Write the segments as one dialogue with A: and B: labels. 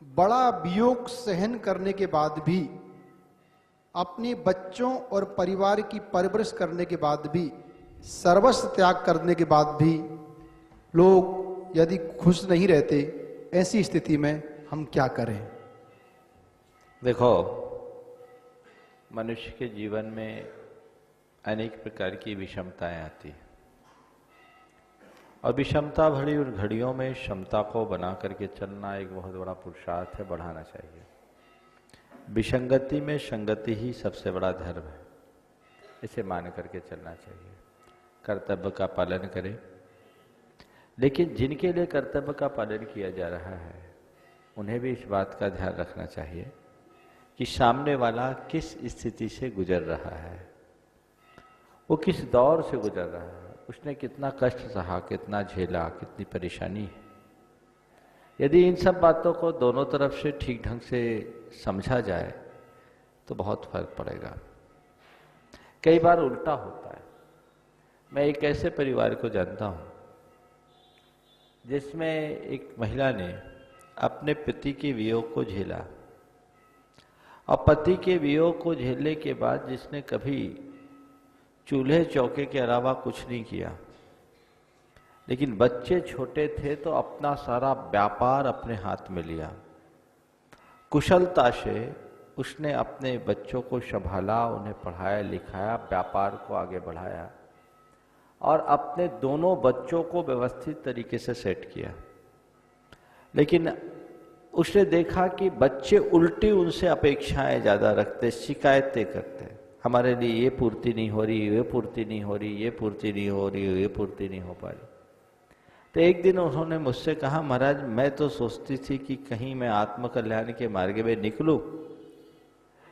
A: बड़ा वियोग सहन करने के बाद भी, अपने बच्चों और परिवार की परवरिश करने के बाद भी, सर्वस्व त्याग करने के बाद भी लोग यदि खुश नहीं रहते, ऐसी स्थिति में हम क्या करें?
B: देखो, मनुष्य के जीवन में अनेक प्रकार की विषमताएं आती हैं और विषमता भरी उन घड़ियों में क्षमता को बना करके चलना एक बहुत बड़ा पुरुषार्थ है, बढ़ाना चाहिए। विसंगति में संगति ही सबसे बड़ा धर्म है, इसे मान करके चलना चाहिए। कर्तव्य का पालन करें, लेकिन जिनके लिए कर्तव्य का पालन किया जा रहा है उन्हें भी इस बात का ध्यान रखना चाहिए कि सामने वाला किस स्थिति से गुजर रहा है, वो किस दौर से गुजर रहा है, उसने कितना कष्ट सहा, कितना झेला, कितनी परेशानी है। यदि इन सब बातों को दोनों तरफ से ठीक ढंग से समझा जाए तो बहुत फर्क पड़ेगा। कई बार उल्टा होता है। मैं एक ऐसे परिवार को जानता हूं जिसमें एक महिला ने अपने पति के वियोग को झेला और पति के वियोग को झेलने के बाद जिसने कभी चूल्हे चौके के अलावा कुछ नहीं किया, लेकिन बच्चे छोटे थे तो अपना सारा व्यापार अपने हाथ में लिया। कुशलता से उसने अपने बच्चों को संभाला, उन्हें पढ़ाया लिखाया, व्यापार को आगे बढ़ाया और अपने दोनों बच्चों को व्यवस्थित तरीके से सेट किया। लेकिन उसने देखा कि बच्चे उल्टी उनसे अपेक्षाएं ज़्यादा रखते, शिकायतें करते, हमारे लिए ये पूर्ति नहीं हो रही, ये पूर्ति नहीं हो रही, ये पूर्ति नहीं हो रही, ये पूर्ति नहीं हो पा रही। तो एक दिन उन्होंने मुझसे कहा, महाराज मैं तो सोचती थी कि कहीं मैं आत्मकल्याण के मार्ग में निकलूं,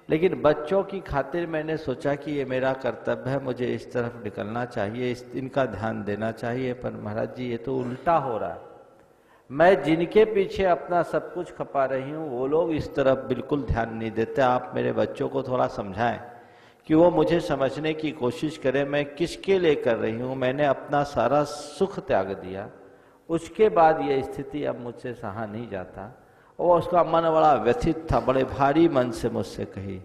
B: लेकिन बच्चों की खातिर मैंने सोचा कि ये मेरा कर्तव्य है, मुझे इस तरफ निकलना चाहिए, इनका ध्यान देना चाहिए। पर महाराज जी ये तो उल्टा हो रहा है, मैं जिनके पीछे अपना सब कुछ खपा रही हूँ वो लोग इस तरफ बिल्कुल ध्यान नहीं देते। आप मेरे बच्चों को थोड़ा समझाएं कि वो मुझे समझने की कोशिश करें, मैं किसके लिए कर रही हूँ। मैंने अपना सारा सुख त्याग दिया, उसके बाद ये स्थिति अब मुझसे सहा नहीं जाता। और उसका मन बड़ा व्यथित था, बड़े भारी मन से मुझसे कही।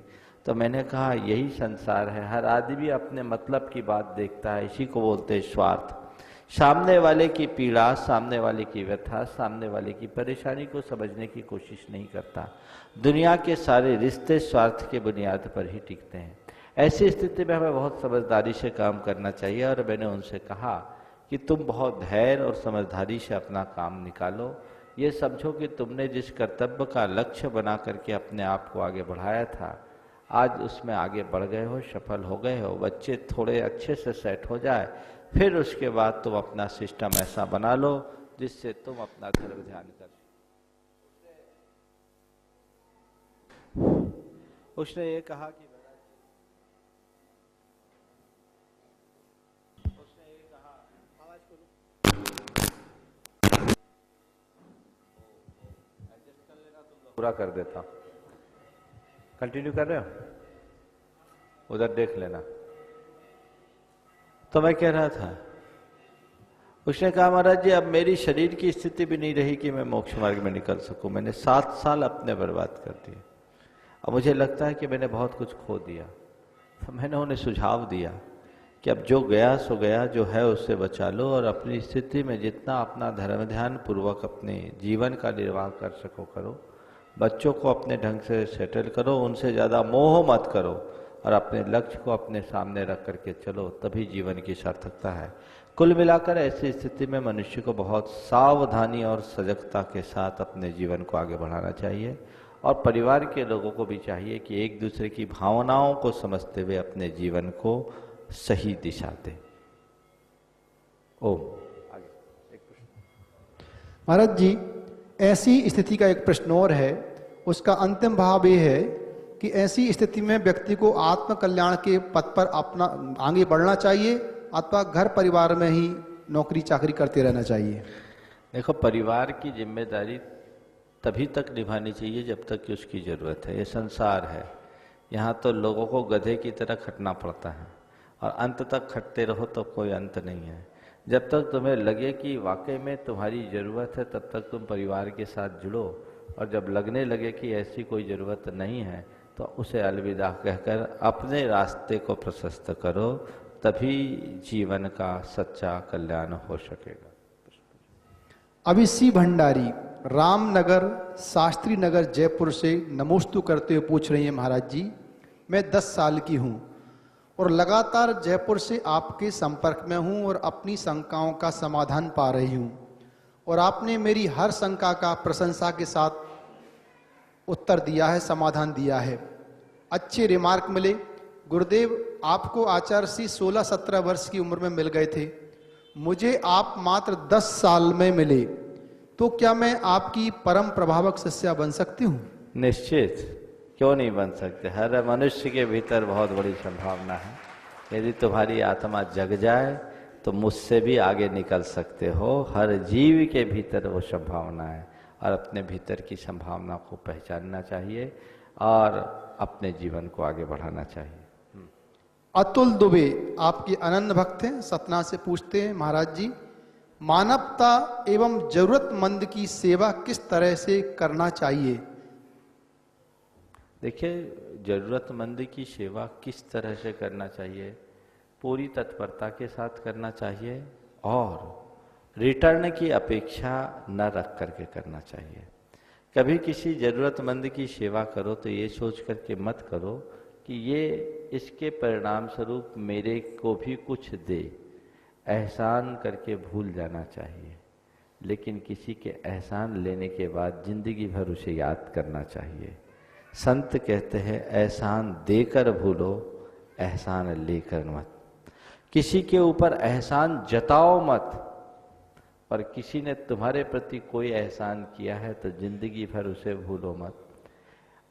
B: तो मैंने कहा यही संसार है, हर आदमी अपने मतलब की बात देखता है, इसी को बोलते हैं स्वार्थ। सामने वाले की पीड़ा, सामने वाले की व्यथा, सामने वाले की परेशानी को समझने की कोशिश नहीं करता। दुनिया के सारे रिश्ते स्वार्थ के बुनियाद पर ही टिकते हैं। ऐसी स्थिति में हमें बहुत समझदारी से काम करना चाहिए। और मैंने उनसे कहा कि तुम बहुत धैर्य और समझदारी से अपना काम निकालो। ये समझो कि तुमने जिस कर्तव्य का लक्ष्य बना करके अपने आप को आगे बढ़ाया था, आज उसमें आगे बढ़ गए हो, सफल हो गए हो। बच्चे थोड़े अच्छे से सेट हो जाए, फिर उसके बाद तुम अपना सिस्टम ऐसा बना लो जिससे तुम अपना धर्म ध्यान कर। उसने ये कहा कि पूरा कर देता हूं, कंटिन्यू कर रहे हो, उधर देख लेना। तो मैं कह रहा था, उसने कहा महाराज जी अब मेरी शरीर की स्थिति भी नहीं रही कि मैं मोक्ष मार्ग में निकल सकूं। मैंने 7 साल अपने बर्बाद कर दिए, अब मुझे लगता है कि मैंने बहुत कुछ खो दिया। तो मैंने उन्हें सुझाव दिया कि अब जो गया सो गया, जो है उससे बचा लो और अपनी स्थिति में जितना अपना धर्म ध्यान पूर्वक अपने जीवन का निर्वाह कर सको करो। बच्चों को अपने ढंग से सेटल करो, उनसे ज़्यादा मोह मत करो और अपने लक्ष्य को अपने सामने रख करके चलो, तभी जीवन की सार्थकता है। कुल मिलाकर ऐसी स्थिति में मनुष्य को बहुत सावधानी और सजगता के साथ अपने जीवन को आगे बढ़ाना चाहिए। और परिवार के लोगों को भी चाहिए कि एक दूसरे की भावनाओं को समझते हुए अपने जीवन को सही दिशा दें। ओम। आगे एक प्रश्न।
A: महाराज जी, ऐसी स्थिति का एक प्रश्न और है, उसका अंतिम भाव ये है कि ऐसी स्थिति में व्यक्ति को आत्म कल्याण के पथ पर अपना आगे बढ़ना चाहिए अथवा घर परिवार में ही नौकरी चाकरी करते रहना चाहिए?
B: देखो, परिवार की जिम्मेदारी तभी तक निभानी चाहिए जब तक कि उसकी ज़रूरत है। ये संसार है, यहाँ तो लोगों को गधे की तरह खटना पड़ता है और अंत तक खटते रहो तो कोई अंत नहीं है। जब तक तुम्हें लगे कि वाकई में तुम्हारी ज़रूरत है तब तक तुम परिवार के साथ जुड़ो, और जब लगने लगे कि ऐसी कोई ज़रूरत नहीं है तो उसे अलविदा कहकर अपने रास्ते को प्रशस्त करो, तभी जीवन का सच्चा कल्याण हो सकेगा।
A: अभिषी भंडारी रामनगर शास्त्री नगर जयपुर से नमोस्तु करते हुए पूछ रही हैं, महाराज जी मैं 10 साल की हूँ और लगातार जयपुर से आपके संपर्क में हूँ और अपनी शंकाओं का समाधान पा रही हूँ और आपने मेरी हर शंका का प्रशंसा के साथ उत्तर दिया है, समाधान दिया है, अच्छे रिमार्क मिले। गुरुदेव आपको आचार्य श्री 16-17 वर्ष की उम्र में मिल गए थे, मुझे आप मात्र 10 साल में मिले, तो क्या मैं आपकी परम प्रभावक शिष्या बन सकती हूँ?
B: निश्चित, क्यों नहीं बन सकते। हर मनुष्य के भीतर बहुत बड़ी संभावना है। यदि तुम्हारी आत्मा जग जाए तो मुझसे भी आगे निकल सकते हो। हर जीव के भीतर वो संभावना है और अपने भीतर की संभावना को पहचानना चाहिए और अपने जीवन को आगे बढ़ाना चाहिए।
A: अतुल दुबे आपके अनन्य भक्त हैं, सतना से पूछते हैं, महाराज जी मानवता एवं जरूरतमंद की सेवा किस तरह से करना चाहिए?
B: देखिए, जरूरतमंद की सेवा किस तरह से करना चाहिए, पूरी तत्परता के साथ करना चाहिए और रिटर्न की अपेक्षा न रख करके करना चाहिए। कभी किसी जरूरतमंद की सेवा करो तो ये सोच करके मत करो कि ये इसके परिणाम स्वरूप मेरे को भी कुछ दे, एहसान करके भूल जाना चाहिए। लेकिन किसी के एहसान लेने के बाद जिंदगी भर उसे याद करना चाहिए। संत कहते हैं एहसान देकर भूलो, एहसान लेकर मत। किसी के ऊपर एहसान जताओ मत, पर किसी ने तुम्हारे प्रति कोई एहसान किया है तो जिंदगी भर उसे भूलो मत।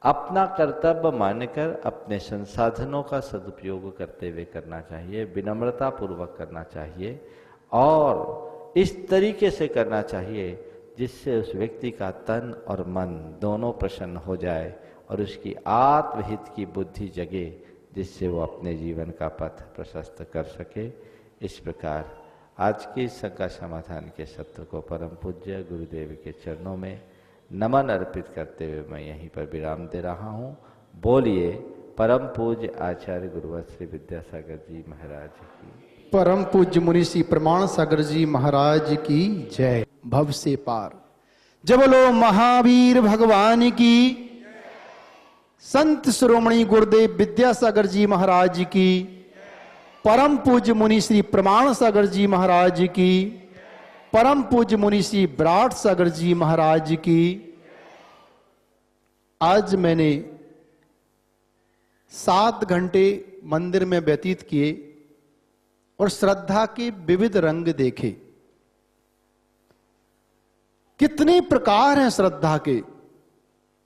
B: अपना कर्तव्य मानकर अपने संसाधनों का सदुपयोग करते हुए करना चाहिए, विनम्रता पूर्वक करना चाहिए और इस तरीके से करना चाहिए जिससे उस व्यक्ति का तन और मन दोनों प्रसन्न हो जाए और उसकी आत्महित की बुद्धि जगे, जिससे वो अपने जीवन का पथ प्रशस्त कर सके। इस प्रकार आज के इस शंका समाधान के सत्र को परम पूज्य गुरुदेव के चरणों में नमन अर्पित करते हुए मैं यहीं पर विराम दे रहा हूँ। बोलिए परम पूज्य आचार्य गुरुवत श्री विद्यासागर जी महाराज की,
A: परम पूज्य मुनि श्री प्रमाण सागर जी महाराज की जय। भव से पार जब बोलो महावीर भगवान की, संत शिरोमणि गुरुदेव विद्यासागर जी महाराज की, परम पूज्य मुनि श्री प्रमाण सागर जी महाराज की, परम पूज्य मुनि श्री विराट सागर जी महाराज की। आज मैंने 7 घंटे मंदिर में व्यतीत किए और श्रद्धा के विविध रंग देखे। कितने प्रकार हैं श्रद्धा के।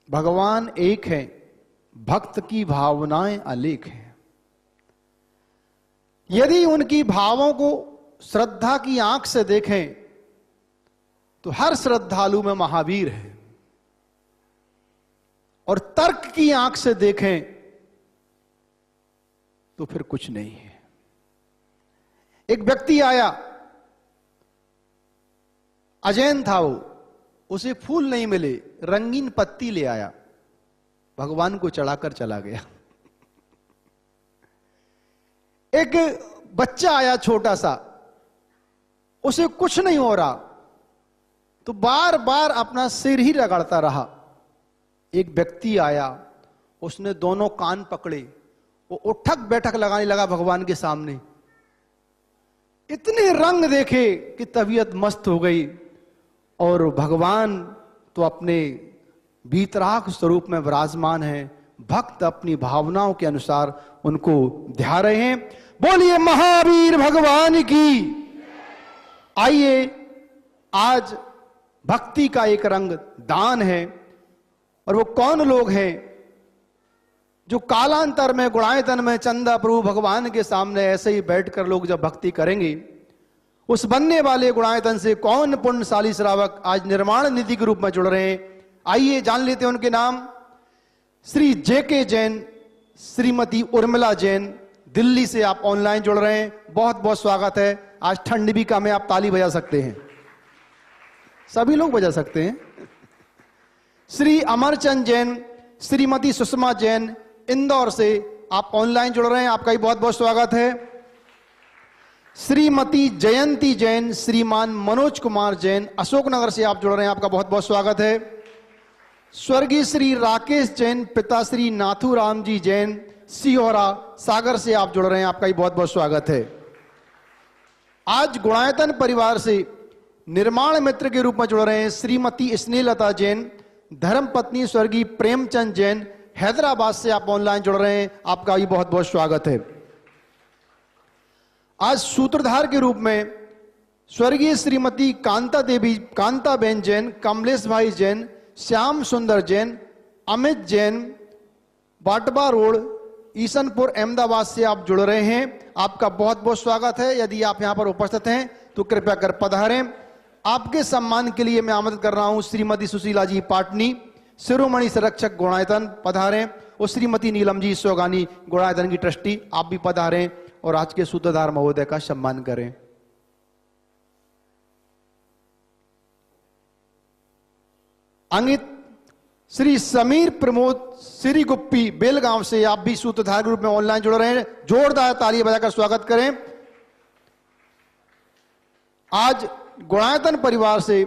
A: भगवान एक हैं, भक्त की भावनाएं अलेख हैं। यदि उनकी भावों को श्रद्धा की आंख से देखें तो हर श्रद्धालु में महावीर है, और तर्क की आंख से देखें तो फिर कुछ नहीं है। एक व्यक्ति आया, अजैन था वो, उसे फूल नहीं मिले, रंगीन पत्ती ले आया, भगवान को चढ़ाकर चला गया। एक बच्चा आया छोटा सा, उसे कुछ नहीं हो रहा तो बार बार अपना सिर ही रगड़ता रहा। एक व्यक्ति आया, उसने दोनों कान पकड़े, वो उठक बैठक लगाने लगा भगवान के सामने। इतने रंग देखे कि तबीयत मस्त हो गई, और भगवान तो अपने भीतराग स्वरूप में विराजमान है, भक्त अपनी भावनाओं के अनुसार उनको ध्या रहे हैं। बोलिए महावीर भगवान की। आइए, आज भक्ति का एक रंग दान है, और वो कौन लोग हैं जो कालांतर में गुणायतन में चंदा प्रभु भगवान के सामने ऐसे ही बैठकर लोग जब भक्ति करेंगे, उस बनने वाले गुणायतन से कौन पुण्यशाली श्रावक आज निर्माण निधि के रूप में जुड़ रहे हैं। आइए जान लेते हैं उनके नाम। श्री जेके जैन, श्रीमती उर्मिला जैन, दिल्ली से आप ऑनलाइन जुड़ रहे हैं, बहुत बहुत स्वागत है। आज ठंड भी कम है, आप ताली बजा सकते हैं, सभी लोग बजा सकते हैं। श्री अमरचंद जैन, श्रीमती सुषमा जैन, इंदौर से आप ऑनलाइन जुड़ रहे हैं, आपका भी बहुत बहुत स्वागत है। श्रीमती जयंती जैन, श्रीमान मनोज कुमार जैन, अशोकनगर से आप जुड़ रहे हैं, आपका बहुत बहुत स्वागत है। स्वर्गीय श्री राकेश जैन, पिता श्री नाथूराम जी जैन, सिहोरा सागर से आप जुड़ रहे हैं, आपका भी बहुत बहुत स्वागत है। आज गुणायतन परिवार से निर्माण मित्र के रूप में जुड़ रहे हैं श्रीमती स्नेहलता जैन, धर्मपत्नी स्वर्गीय प्रेमचंद जैन, हैदराबाद से आप ऑनलाइन जुड़ रहे हैं, आपका भी बहुत बहुत स्वागत है। आज सूत्रधार के रूप में स्वर्गीय श्रीमती कांताबेन जैन, कमलेश भाई जैन, श्याम सुंदर जैन, अमित जैन, बाटवा रोड, ईसनपुर, अहमदाबाद से आप जुड़ रहे हैं, आपका बहुत बहुत स्वागत है। यदि आप यहां पर उपस्थित हैं तो कृपया कर पधारें। आपके सम्मान के लिए मैं आमंत्रित कर रहा हूं श्रीमती सुशीला जी पाटनी, शिरोमणि संरक्षक गुणायतन, पधारें, और श्रीमती नीलम जी सोगानी, गुणायतन की ट्रस्टी, आप भी पधारें और आज के सूत्रधार महोदय का सम्मान करें। अंकित श्री समीर प्रमोद श्री गुप्पी, बेलगांव से आप भी सूत्रधार के रूप में ऑनलाइन जुड़ रहे हैं, जोरदार ताली बजाकर स्वागत करें। आज गुणायतन परिवार से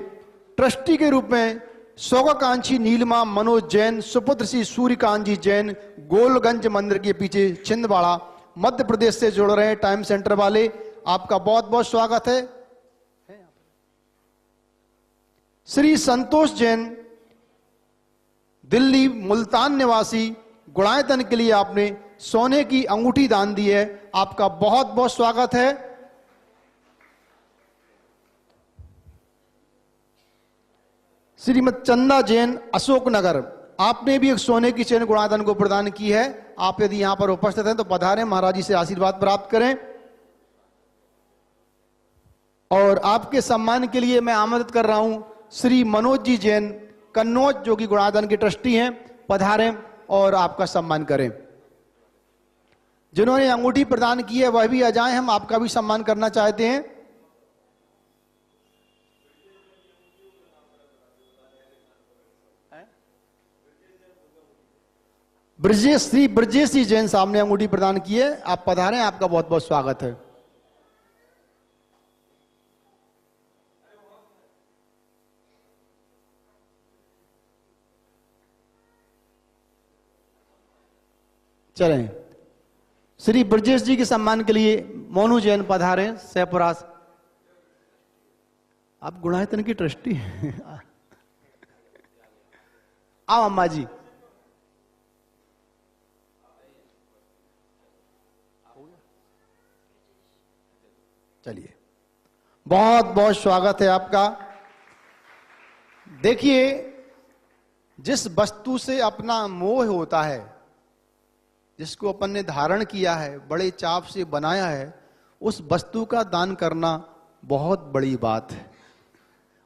A: ट्रस्टी के रूप में सौगाकांक्षी नीलिमा मनोज जैन, सुपुत्र श्री सूर्यकांत जी जैन, गोलगंज मंदिर के पीछे छिंदवाड़ा, मध्य प्रदेश से जुड़ रहे हैं, टाइम सेंटर वाले, आपका बहुत बहुत स्वागत है। श्री संतोष जैन, दिल्ली मुल्तान निवासी, गुणायतन के लिए आपने सोने की अंगूठी दान दी है, आपका बहुत बहुत स्वागत है। श्रीमती चंदा जैन, अशोकनगर, आपने भी एक सोने की चेन गुणायतन को प्रदान की है। आप यदि यहां पर उपस्थित हैं तो पधारें, महाराज जी से आशीर्वाद प्राप्त करें। और आपके सम्मान के लिए मैं आमंत्रित कर रहा हूं श्री मनोज जी जैन, कन्नौज, जो कि गुणायतन के ट्रस्टी हैं, पधारें और आपका सम्मान करें। जिन्होंने अंगूठी प्रदान की है वह भी आ जाएं, हम आपका भी सम्मान करना चाहते हैं। श्री ब्रजेश जी जैन साहब ने अंगूठी प्रदान की है, आप पधारें, आपका बहुत बहुत स्वागत है। चलें, श्री ब्रजेश जी के सम्मान के लिए मोनू जैन पधारें, सहपुरास। आप गुणायतन की ट्रस्टी हैं। आओ अम्मा जी। चलिए, बहुत बहुत स्वागत है आपका। देखिए, जिस वस्तु से अपना मोह होता है, जिसको अपन ने धारण किया है, बड़े चाव से बनाया है, उस वस्तु का दान करना बहुत बड़ी बात है।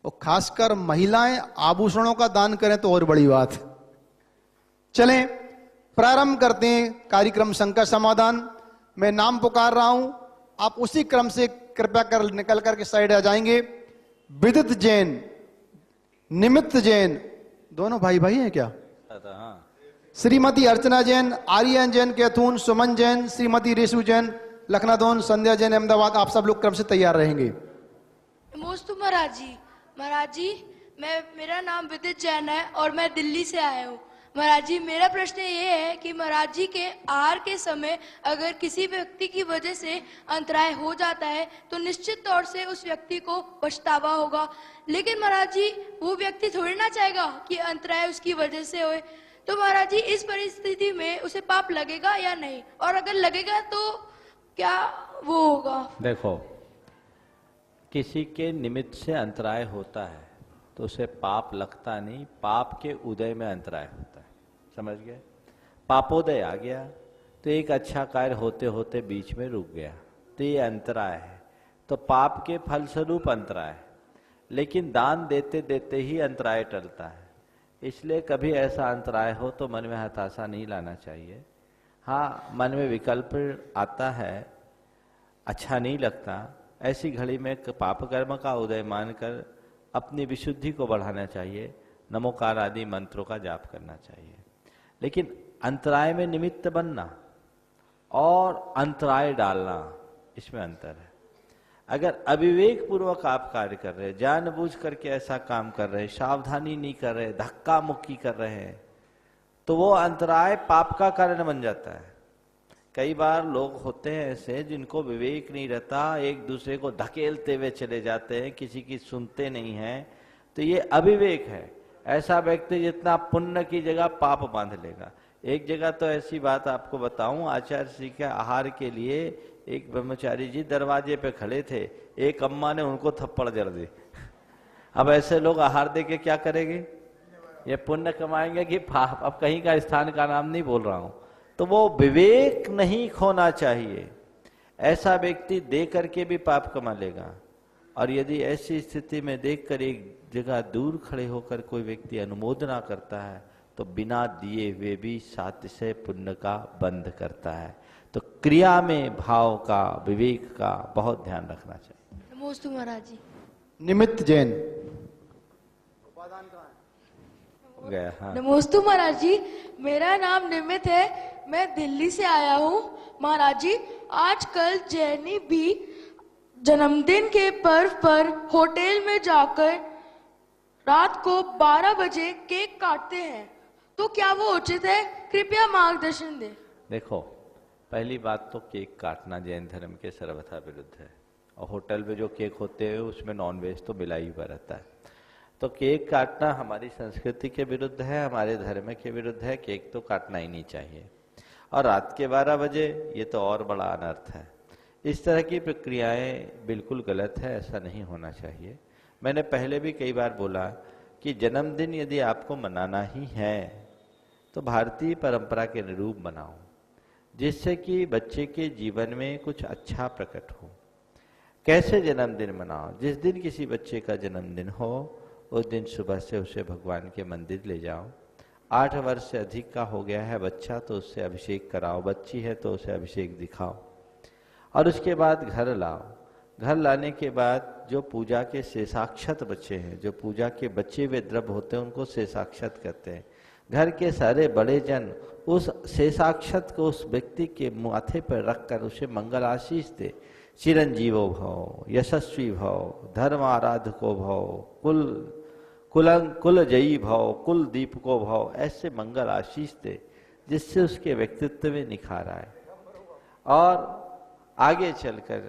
A: और खासकर महिलाएं आभूषणों का दान करें तो और बड़ी बात है। चलें, प्रारंभ करते हैं कार्यक्रम संकट समाधान। मैं नाम पुकार रहा हूं, आप उसी क्रम से कृपया कर निकल करके साइड आ जाएंगे। विदित जैन, निमित्त जैन, दोनों भाई भाई हैं क्या? श्रीमती अर्चना जैन, आर्यन जैन कैथून, सुमन जैन, श्रीमती रेशु जैन लखनऊ, संध्या जैन अहमदाबाद, आप सब लोग क्रम से तैयार रहेंगे।
C: नमस्ते महाराज जी, मेरा नाम विदित जैन है और मैं दिल्ली से आया हूँ। महाराज जी, मेरा प्रश्न ये है कि महाराज जी के आहार के समय अगर किसी व्यक्ति की वजह से अंतराय हो जाता है तो निश्चित तौर से उस व्यक्ति को पछतावा होगा, लेकिन महाराज जी वो व्यक्ति थोड़ी ना चाहेगा कि अंतराय उसकी वजह से होए। तो महाराज जी, इस परिस्थिति में उसे पाप लगेगा या नहीं, और अगर लगेगा तो क्या वो होगा?
B: देखो, किसी के निमित्त से अंतराय होता है तो उसे पाप लगता नहीं, पाप के उदय में अंतराय होता है। समझ गए? पापोदय आ गया तो एक अच्छा कार्य होते होते बीच में रुक गया, तो ये अंतराय है, तो पाप के फलस्वरूप अंतराय है। लेकिन दान देते देते ही अंतराय टलता है, इसलिए कभी ऐसा अंतराय हो तो मन में हताशा नहीं लाना चाहिए। हाँ, मन में विकल्प आता है, अच्छा नहीं लगता, ऐसी घड़ी में पाप कर्म का उदय मानकर अपनी विशुद्धि को बढ़ाना चाहिए। नमोकार आदि मंत्रों का जाप करना चाहिए। लेकिन अंतराय में निमित्त बनना और अंतराय डालना, इसमें अंतर है। अगर अविवेक पूर्वक आप कार्य कर रहे हैं, जानबूझ करके ऐसा काम कर रहे हैं, सावधानी नहीं कर रहे, धक्का मुक्की कर रहे हैं, तो वो अंतराय पाप का कारण बन जाता है। कई बार लोग होते हैं ऐसे जिनको विवेक नहीं रहता, एक दूसरे को धकेलते हुए चले जाते हैं, किसी की सुनते नहीं हैं, तो ये अविवेक है। ऐसा व्यक्ति जितना पुण्य की जगह पाप बांध लेगा। एक जगह तो ऐसी बात आपको बताऊं, आचार्य श्री के आहार के लिए एक ब्रह्मचारी जी दरवाजे पे खड़े थे, एक अम्मा ने उनको थप्पड़ जड़ दी। अब ऐसे लोग आहार दे के क्या करेंगे? ये पुण्य कमाएंगे कि पाप? अब कहीं का स्थान का नाम नहीं बोल रहा हूं। तो वो विवेक नहीं खोना चाहिए। ऐसा व्यक्ति दे करके भी पाप कमा लेगा। और यदि ऐसी स्थिति में देखकर एक जगह दूर खड़े होकर कोई व्यक्ति अनुमोदना करता है तो बिना दिए हुए भी सातिशय पुण्य का बंध करता है। तो क्रिया में भाव का, विवेक का बहुत ध्यान रखना चाहिए।
C: नमोस्तु महाराज जी।
A: निमित्त जैन।
B: गया, हाँ।
C: नमोस्तु महाराज जी, मेरा नाम निमित है, मैं दिल्ली से आया हूँ। महाराज जी, आजकल जैनी भी जन्मदिन के पर्व पर होटल में जाकर रात को 12 बजे केक काटते हैं, तो क्या वो उचित है? कृपया मार्गदर्शन दें।
B: देखो, पहली बात तो केक काटना जैन धर्म के सर्वथा विरुद्ध है। और होटल में जो केक होते हैं उसमें नॉनवेज तो मिला ही हुआ रहता है। तो केक काटना हमारी संस्कृति के विरुद्ध है, हमारे धर्म के विरुद्ध है। केक तो काटना ही नहीं चाहिए। और रात के 12 बजे ये तो और बड़ा अनर्थ है। इस तरह की प्रक्रियाएं बिल्कुल गलत है, ऐसा नहीं होना चाहिए। मैंने पहले भी कई बार बोला कि जन्मदिन यदि आपको मनाना ही है तो भारतीय परंपरा के अनुरूप मनाओ, जिससे कि बच्चे के जीवन में कुछ अच्छा प्रकट हो। कैसे जन्मदिन मनाओ? जिस दिन किसी बच्चे का जन्मदिन हो उस दिन सुबह से उसे भगवान के मंदिर ले जाओ। 8 वर्ष से अधिक का हो गया है बच्चा तो उससे अभिषेक कराओ, बच्ची है तो उसे अभिषेक दिखाओ। और उसके बाद घर लाओ। घर लाने के बाद जो पूजा के शेषाक्षत बच्चे हैं, जो पूजा के बचे हुए द्रव्य होते हैं, उनको शेषाक्षत कहते हैं। घर के सारे बड़े जन उस शेषाक्षत को उस व्यक्ति के माथे पर रखकर उसे मंगल आशीष दे। चिरंजीवो भव, यशस्वी भव, धर्म आराधको भव, कुल जयी भव, कुल दीपको भव, ऐसे मंगल आशीष दे जिससे उसके व्यक्तित्व में निखार आए। और आगे चलकर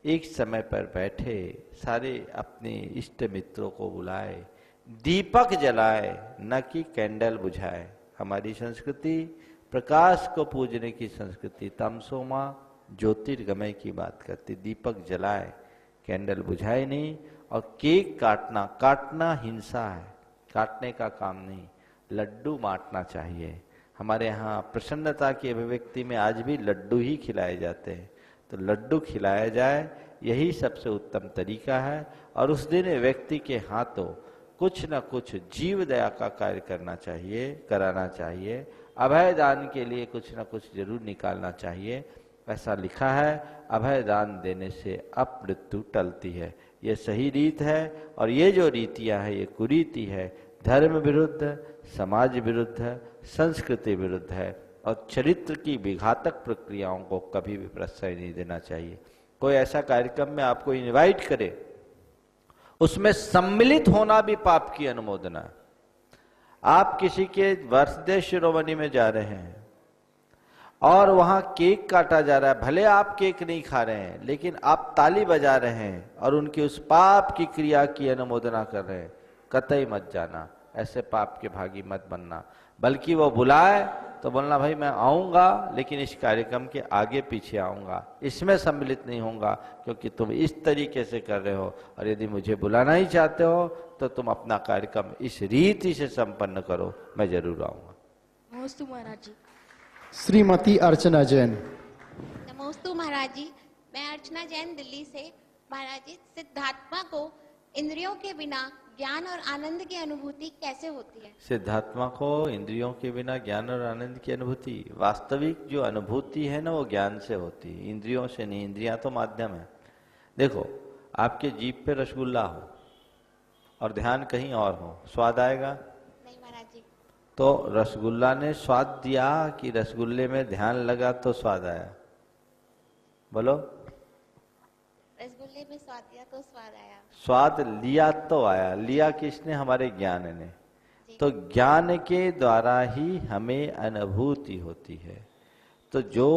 B: एक समय पर बैठे सारे अपने इष्ट मित्रों को बुलाए, दीपक जलाए, न कि कैंडल बुझाए। हमारी संस्कृति प्रकाश को पूजने की संस्कृति, तमसोमा ज्योतिर्गमय की बात करती। दीपक जलाए, कैंडल बुझाए नहीं। और केक काटना हिंसा है, काटने का काम नहीं। लड्डू बांटना चाहिए। हमारे यहाँ प्रसन्नता की अभिव्यक्ति में आज भी लड्डू ही खिलाए जाते हैं, तो लड्डू खिलाया जाए, यही सबसे उत्तम तरीका है। और उस दिन व्यक्ति के हाथों कुछ न कुछ जीव दया का कार्य कराना चाहिए। अभय दान के लिए कुछ न कुछ जरूर निकालना चाहिए। ऐसा लिखा है, अभय दान देने से अपमृत्यु टलती है। ये सही रीत है। और ये जो रीतियां है ये कुरीति है, धर्म विरुद्ध, समाज विरुद्ध, संस्कृति विरुद्ध है। और चरित्र की विघातक प्रक्रियाओं को कभी भी प्रश्रय नहीं देना चाहिए। कोई ऐसा कार्यक्रम में आपको इनवाइट करे, उसमें सम्मिलित होना भी पाप की अनुमोदना है। आप किसी के बर्थडे शिरोमणि में जा रहे हैं और वहां केक काटा जा रहा है, भले आप केक नहीं खा रहे हैं लेकिन आप ताली बजा रहे हैं और उनकी उस पाप की क्रिया की अनुमोदना कर रहे हैं, कतई मत जाना। ऐसे पाप के भागी मत बनना। बल्कि वो बुलाए तो बोलना, भाई मैं आऊंगा लेकिन इस कार्यक्रम के आगे पीछे आऊंगा, इसमें सम्मिलित नहीं होऊंगा क्योंकि तुम इस तरीके से कर रहे हो। और यदि मुझे बुलाना ही चाहते हो तो तुम अपना कार्यक्रम इस रीति से संपन्न करो, मैं जरूर आऊंगा।
C: नमोस्तु महाराज जी।
A: श्रीमती अर्चना जैन।
D: नमोस्तु महाराज जी, मैं अर्चना जैन दिल्ली से। महाराज जी, सिद्धात्मा को इंद्रियों के बिना ज्ञान और आनंद की अनुभूति कैसे होती है?
B: सिद्धात्मा को इंद्रियों के बिना ज्ञान और आनंद की अनुभूति, वास्तविक जो अनुभूति है ना वो ज्ञान से होती है, इंद्रियों से नहीं। इंद्रियां तो माध्यम है। देखो, आपके जीभ पे रसगुल्ला हो और ध्यान कहीं और हो, स्वाद आएगा? तो रसगुल्ला ने स्वाद दिया कि रसगुल्ले में ध्यान लगा तो स्वाद आया? बोलो।
D: रसगुल्ले में स्वाद दिया तो स्वाद आया।
B: स्वाद लिया तो आया। लिया किसने? हमारे ज्ञान ने। तो ज्ञान के द्वारा ही हमें अनुभूति होती है। तो जो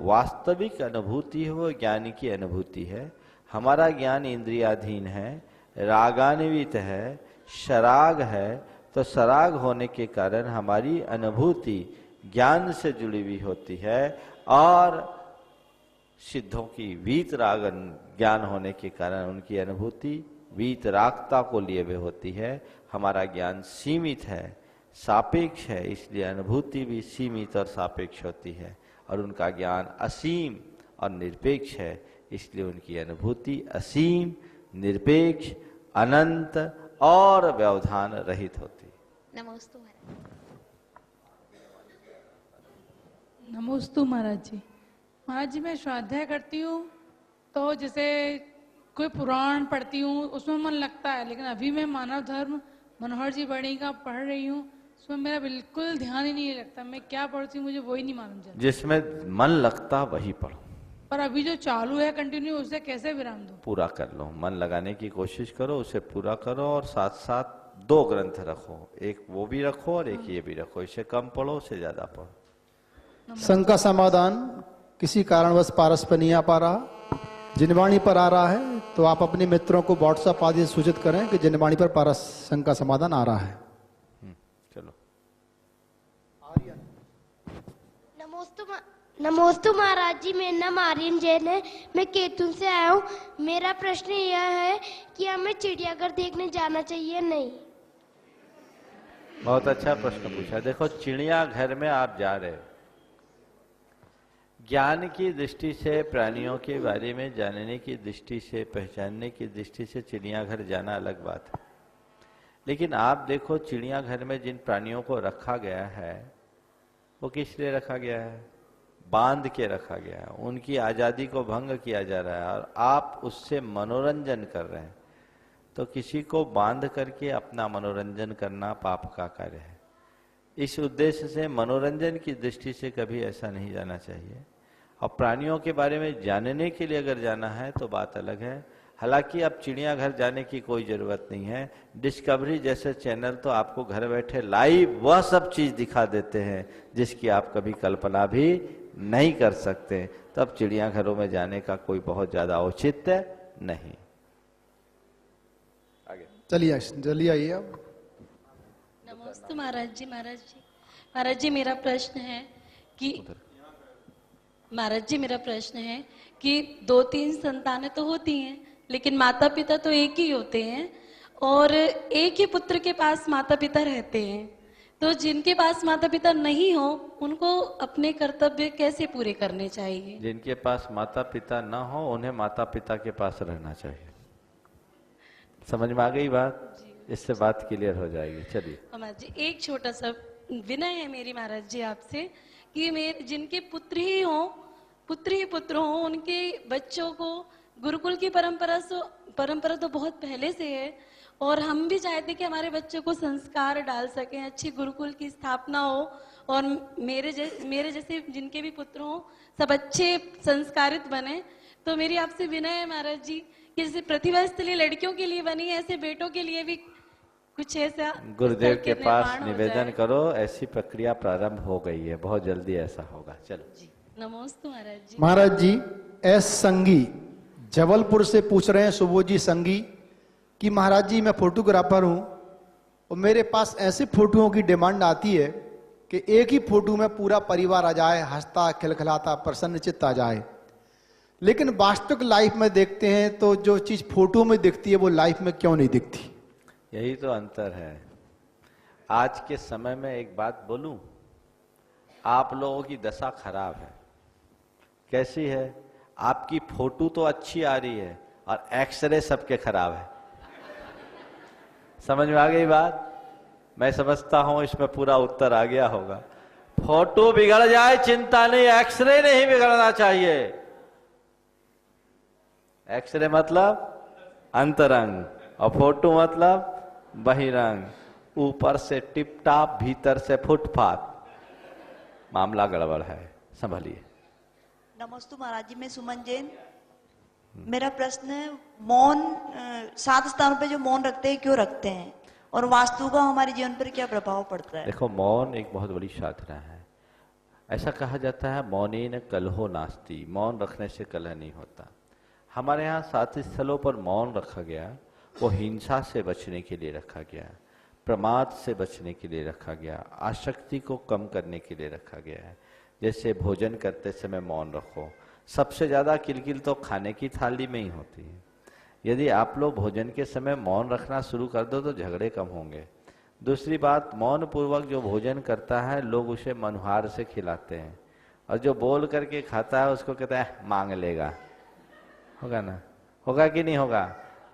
B: वास्तविक अनुभूति है वो ज्ञान की अनुभूति है। हमारा ज्ञान इंद्रियाधीन है, रागान्वित है, शराग है। तो सराग होने के कारण हमारी अनुभूति ज्ञान से जुड़ी हुई होती है, और सिद्धों की वीत राग ज्ञान होने के कारण उनकी अनुभूति वीत रागता को लिए हुए होती है। हमारा ज्ञान सीमित है, सापेक्ष है, इसलिए अनुभूति भी सीमित और सापेक्ष होती है, और उनका ज्ञान असीम और निरपेक्ष है, इसलिए उनकी अनुभूति असीम, निरपेक्ष, अनंत और व्यवधान रहित होती।
D: नमोस्तु महाराज।
E: नमोस्तु महाराज जी। महाराज जी, मैं स्वाध्याय करती हूँ तो जैसे कोई पुराण पढ़ती हूँ उसमें मन लगता है, लेकिन अभी मैं मानव धर्म मनोहर जी बड़ी का पढ़ रही हूँ, उसमें मेरा बिल्कुल ध्यान ही नहीं लगता। मैं क्या पढ़ती हूँ मुझे वही नहीं मालूम चलता।
B: जिसमें मन लगता वही पढ़ो।
E: पर अभी जो चालू है कंटिन्यू, उसे कैसे विराम दूं?
B: पूरा कर लो, मन लगाने की कोशिश करो, उसे पूरा करो, और साथ साथ 2 ग्रंथ रखो, एक वो भी रखो और एक ये भी रखो। इसे कम पढ़ो, उसे ज्यादा पढ़ो।
A: संघ का समाधान किसी कारणवश पारस पर नहीं आ पा रहा, जिनवाणी पर आ रहा है, तो आप अपने मित्रों को व्हाट्सएप आदि से सूचित करें कि जिनवाणी पर पारस संघ का समाधान आ रहा है।
B: चलो।
F: नमोस्तु महाराज जी, मेरा नाम आर्यन जैन है, मैं केतुन से आया हूँ। मेरा प्रश्न यह है कि हमें चिड़ियाघर देखने जाना चाहिए या नहीं?
B: बहुत अच्छा प्रश्न पूछा। देखो, चिड़ियाघर में आप जा रहे हो, ज्ञान की दृष्टि से, प्राणियों के बारे में जानने की दृष्टि से, पहचानने की दृष्टि से चिड़ियाघर जाना अलग बात है। लेकिन आप देखो, चिड़ियाघर में जिन प्राणियों को रखा गया है वो किस लिए रखा गया है? बांध के रखा गया है। उनकी आज़ादी को भंग किया जा रहा है और आप उससे मनोरंजन कर रहे हैं। तो किसी को बांध करके अपना मनोरंजन करना पाप का कार्य है। इस उद्देश्य से मनोरंजन की दृष्टि से कभी ऐसा नहीं जाना चाहिए। और प्राणियों के बारे में जानने के लिए अगर जाना है तो बात अलग है। हालांकि अब चिड़ियाघर जाने की कोई ज़रूरत नहीं है। डिस्कवरी जैसे चैनल तो आपको घर बैठे लाइव वह सब चीज़ दिखा देते हैं जिसकी आप कभी कल्पना भी नहीं कर सकते। तब चिड़ियाघरों में जाने का कोई बहुत ज़्यादा औचित्य नहीं। आगे
A: चलिए चलिए आइए अब।
G: नमस्ते महाराज जी। महाराज जी मेरा प्रश्न है कि कि 2-3 संतानें तो होती हैं, लेकिन माता पिता तो एक ही होते हैं, और एक ही पुत्र के पास माता पिता रहते हैं। तो जिनके पास माता पिता नहीं हो उनको अपने कर्तव्य कैसे पूरे करने चाहिए?
B: जिनके पास माता पिता ना हो उन्हें माता पिता के पास रहना चाहिए। समझ में आ गई बात? इससे बात क्लियर हो जाएगी। चलिए
G: महाराज जी, एक छोटा सा विनय है मेरी महाराज जी आपसे कि जिनके पुत्र ही पुत्र हो उनके बच्चों को गुरुकुल की परंपरा तो बहुत पहले से है, और हम भी चाहते कि हमारे बच्चों को संस्कार डाल सकें, अच्छी गुरुकुल की स्थापना हो, और मेरे जैसे जिनके भी पुत्र हो सब अच्छे संस्कारित बने। तो मेरी आपसे विनय है महाराज जी कि जैसे प्रतिभा स्थली लड़कियों के लिए बनी, ऐसे बेटों के लिए भी कुछ ऐसा
B: गुरुदेव के पास निवेदन करो। ऐसी प्रक्रिया प्रारंभ हो गई है, बहुत जल्दी ऐसा होगा। चलो
G: नमस्ते महाराज जी।
A: महाराज जी एस संगी जबलपुर से पूछ रहे हैं, सुबोजी संगी, कि महाराज जी मैं फोटोग्राफर हूं और मेरे पास ऐसे फोटोओं की डिमांड आती है कि एक ही फोटो में पूरा परिवार आ जाए, हंसता खिलखिलाता प्रसन्नचित्त आ जाए, लेकिन वास्तविक लाइफ में देखते हैं तो जो चीज फोटो में दिखती है वो लाइफ में क्यों नहीं दिखती?
B: यही तो अंतर है। आज के समय में एक बात बोलूं, आप लोगों की दशा खराब है। कैसी है? आपकी फोटो तो अच्छी आ रही है और एक्सरे सबके खराब है। समझ में आ गई बात? मैं समझता हूं इसमें पूरा उत्तर आ गया होगा। फोटो बिगड़ जाए चिंता नहीं, एक्सरे नहीं बिगड़ना चाहिए। एक्सरे मतलब अंतरंग और फोटो मतलब बहिरंग। ऊपर से टिप टाप, भीतर से फुटपाथ, मामला गड़बड़ है, संभलिए।
H: नमस्ते महाराज जी, मैं सुमन जैन। मेरा प्रश्न है, मौन 7 स्थानों पे जो मौन रखते हैं क्यों रखते हैं, और वास्तु का हमारे जीवन पर क्या प्रभाव पड़ता है?
B: देखो, मौन एक बहुत बड़ी साधना है। ऐसा कहा जाता है मौनेन कलहो नास्ति, मौन रखने से कलह नहीं होता। हमारे यहाँ 7 स्थलों पर मौन रखा गया, वो हिंसा से बचने के लिए रखा गया, प्रमाद से बचने के लिए रखा गया, आसक्ति को कम करने के लिए रखा गया है। जैसे भोजन करते समय मौन रखो। सबसे ज़्यादा किलकिल तो खाने की थाली में ही होती है। यदि आप लोग भोजन के समय मौन रखना शुरू कर दो तो झगड़े कम होंगे। दूसरी बात, मौन पूर्वक जो भोजन करता है लोग उसे मनुहार से खिलाते हैं, और जो बोल करके खाता है उसको कहता है मांग लेगा। होगा ना? होगा कि नहीं होगा?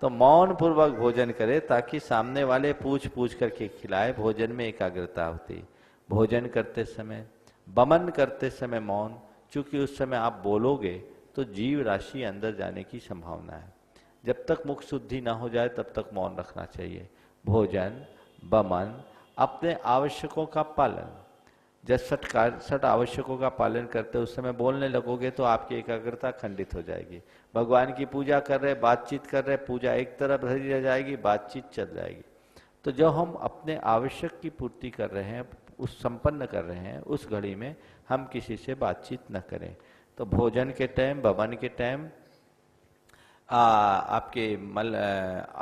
B: तो मौन पूर्वक भोजन करे ताकि सामने वाले पूछ पूछ करके खिलाए, भोजन में एकाग्रता होती। भोजन करते समय, बमन करते समय मौन, चूंकि उस समय आप बोलोगे तो जीव राशि अंदर जाने की संभावना है। जब तक मुख शुद्धि ना हो जाए तब तक मौन रखना चाहिए। भोजन, बमन, अपने आवश्यकों का पालन, जब 60 आवश्यकों का पालन करते उस समय बोलने लगोगे तो आपकी एकाग्रता खंडित हो जाएगी। भगवान की पूजा कर रहे, बातचीत कर रहे, पूजा एक तरफ धरी रह जाएगी, बातचीत चल जाएगी। तो जो हम अपने आवश्यक की पूर्ति कर रहे हैं, उस संपन्न कर रहे हैं, उस घड़ी में हम किसी से बातचीत न करें। तो भोजन के टाइम, बमन के टाइम, आपके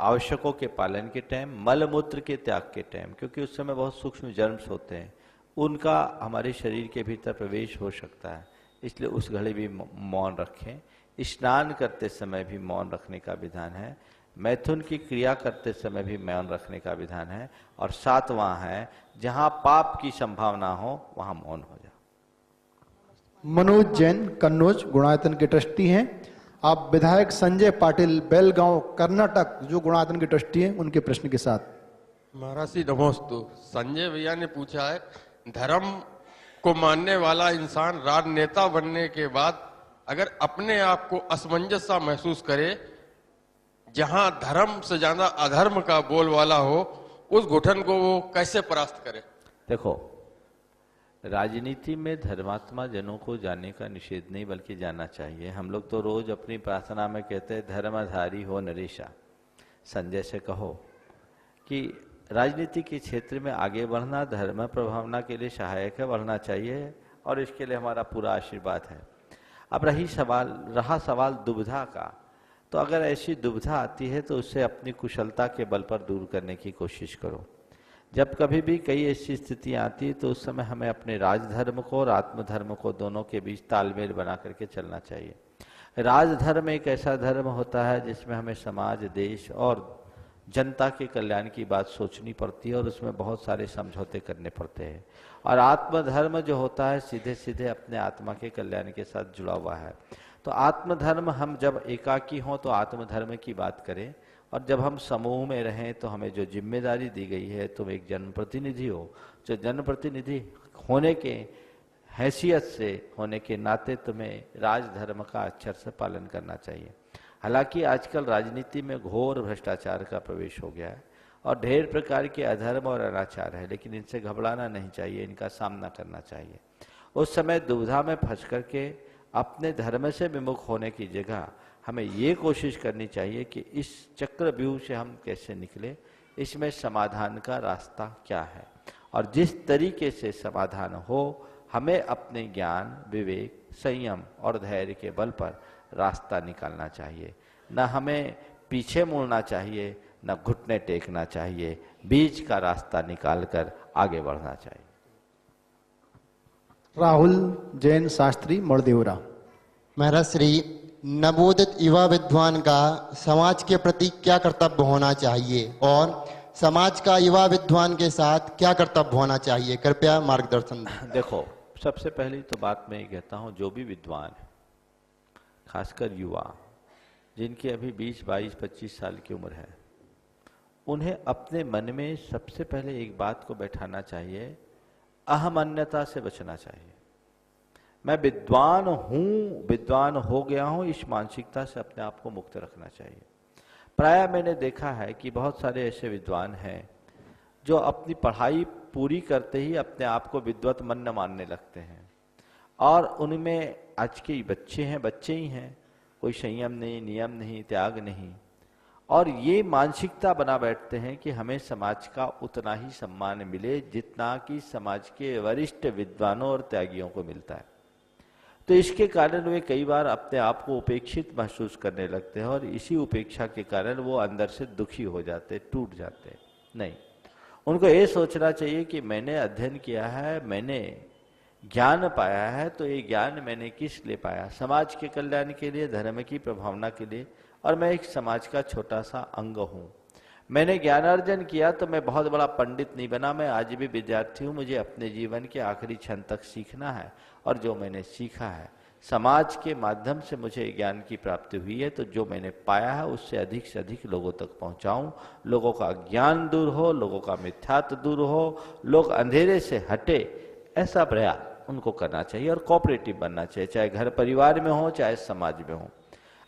B: आवश्यकों के पालन के टाइम, मल मूत्र के त्याग के टाइम, क्योंकि उस समय बहुत सूक्ष्म जर्म्स होते हैं, उनका हमारे शरीर के भीतर प्रवेश हो सकता है, इसलिए उस घड़ी भी मौन रखें। स्नान करते समय भी मौन रखने का विधान है। मैथुन की क्रिया करते समय भी मौन रखने का विधान है। और 7वां है, जहां पाप की संभावना हो वहां मौन हो जाए।
A: मनोज जैन, कन्नौज, गुणायतन के ट्रस्टी हैं। आप विधायक संजय पाटिल, बेलगांव, कर्नाटक, जो गुणायतन के ट्रस्टी हैं, उनके प्रश्न के साथ।
I: महाराज जी नमस्ते। संजय भैया ने पूछा है, धर्म को मानने वाला इंसान राजनेता बनने के बाद अगर अपने आप को असमंजस सा महसूस करे, जहां धर्म से ज्यादा अधर्म का बोलवाला हो, उस घुटन को वो कैसे परास्त करे?
B: देखो, राजनीति में धर्मात्मा जनों को जाने का निषेध नहीं, बल्कि जाना चाहिए। हम लोग तो रोज अपनी प्रार्थना में कहते हैं धर्मधारी हो नरेशा। संजय से कहो कि राजनीति के क्षेत्र में आगे बढ़ना धर्म प्रभावना के लिए सहायक है, बढ़ना चाहिए, और इसके लिए हमारा पूरा आशीर्वाद है। अब रहा सवाल दुविधा का, तो अगर ऐसी दुविधा आती है तो उससे अपनी कुशलता के बल पर दूर करने की कोशिश करो। जब कभी भी कई ऐसी स्थितियाँ आती है तो उस समय हमें अपने राजधर्म को और आत्मधर्म को दोनों के बीच तालमेल बना करके चलना चाहिए। राजधर्म एक ऐसा धर्म होता है जिसमें हमें समाज, देश और जनता के कल्याण की बात सोचनी पड़ती है, और उसमें बहुत सारे समझौते करने पड़ते हैं। और आत्मधर्म जो होता है सीधे सीधे अपने आत्मा के कल्याण के साथ जुड़ा हुआ है। तो आत्मधर्म, हम जब एकाकी हों तो आत्मधर्म की बात करें, और जब हम समूह में रहें तो हमें जो जिम्मेदारी दी गई है, तुम एक जनप्रतिनिधि हो, जो जनप्रतिनिधि होने के हैसियत से, होने के नाते तुम्हें राजधर्म का अक्षर से पालन करना चाहिए। हालांकि आजकल राजनीति में घोर भ्रष्टाचार का प्रवेश हो गया है और ढेर प्रकार के अधर्म और अनाचार है, लेकिन इनसे घबराना नहीं चाहिए, इनका सामना करना चाहिए। उस समय दुविधा में फंस करके अपने धर्म से विमुख होने की जगह हमें ये कोशिश करनी चाहिए कि इस चक्रव्यूह से हम कैसे निकले, इसमें समाधान का रास्ता क्या है, और जिस तरीके से समाधान हो हमें अपने ज्ञान, विवेक, संयम और धैर्य के बल पर रास्ता निकालना चाहिए। न हमें पीछे मुड़ना चाहिए, न घुटने टेकना चाहिए, बीच का रास्ता निकालकर आगे बढ़ना चाहिए।
A: राहुल जैन शास्त्री, मड़देवरा।
J: महाराज श्री, नवोदित युवा विद्वान का समाज के प्रति क्या कर्तव्य होना चाहिए और समाज का युवा विद्वान के साथ क्या कर्तव्य होना चाहिए, कृपया मार्गदर्शन दें।
B: देखो, सबसे पहली तो बात मैं ये कहता हूँ, जो भी विद्वान है, खासकर युवा जिनकी अभी 20, 22, 25 साल की उम्र है, उन्हें अपने मन में सबसे पहले एक बात को बैठाना चाहिए, अहमन्यता से बचना चाहिए। मैं विद्वान हूँ, विद्वान हो गया हूँ, इस मानसिकता से अपने आप को मुक्त रखना चाहिए। प्रायः मैंने देखा है कि बहुत सारे ऐसे विद्वान हैं जो अपनी पढ़ाई पूरी करते ही अपने आप को विद्वत मन्न मानने लगते हैं, और उनमें आज के बच्चे हैं, बच्चे ही हैं, कोई संयम नहीं, नियम नहीं, त्याग नहीं, और ये मानसिकता बना बैठते हैं कि हमें समाज का उतना ही सम्मान मिले जितना कि समाज के वरिष्ठ विद्वानों और त्यागियों को मिलता है। तो इसके कारण वे कई बार अपने आप को उपेक्षित महसूस करने लगते हैं, और इसी उपेक्षा के कारण वो अंदर से दुखी हो जाते, टूट जाते। नहीं, उनको ये सोचना चाहिए कि मैंने अध्ययन किया है, मैंने ज्ञान पाया है, तो ये ज्ञान मैंने किस लिए पाया? समाज के कल्याण के लिए, धर्म की प्रभावना के लिए, और मैं एक समाज का छोटा सा अंग हूँ। मैंने ज्ञान अर्जन किया तो मैं बहुत बड़ा पंडित नहीं बना, मैं आज भी विद्यार्थी हूँ, मुझे अपने जीवन के आखिरी क्षण तक सीखना है, और जो मैंने सीखा है समाज के माध्यम से मुझे ज्ञान की प्राप्ति हुई है, तो जो मैंने पाया है उससे अधिक लोगों तक पहुँचाऊँ, लोगों का ज्ञान दूर हो, लोगों का मिथ्यात्व दूर हो, लोग अंधेरे से हटे, ऐसा प्रयास उनको करना चाहिए और कोऑपरेटिव बनना चाहिए, चाहे घर परिवार में हो, चाहे समाज में हो।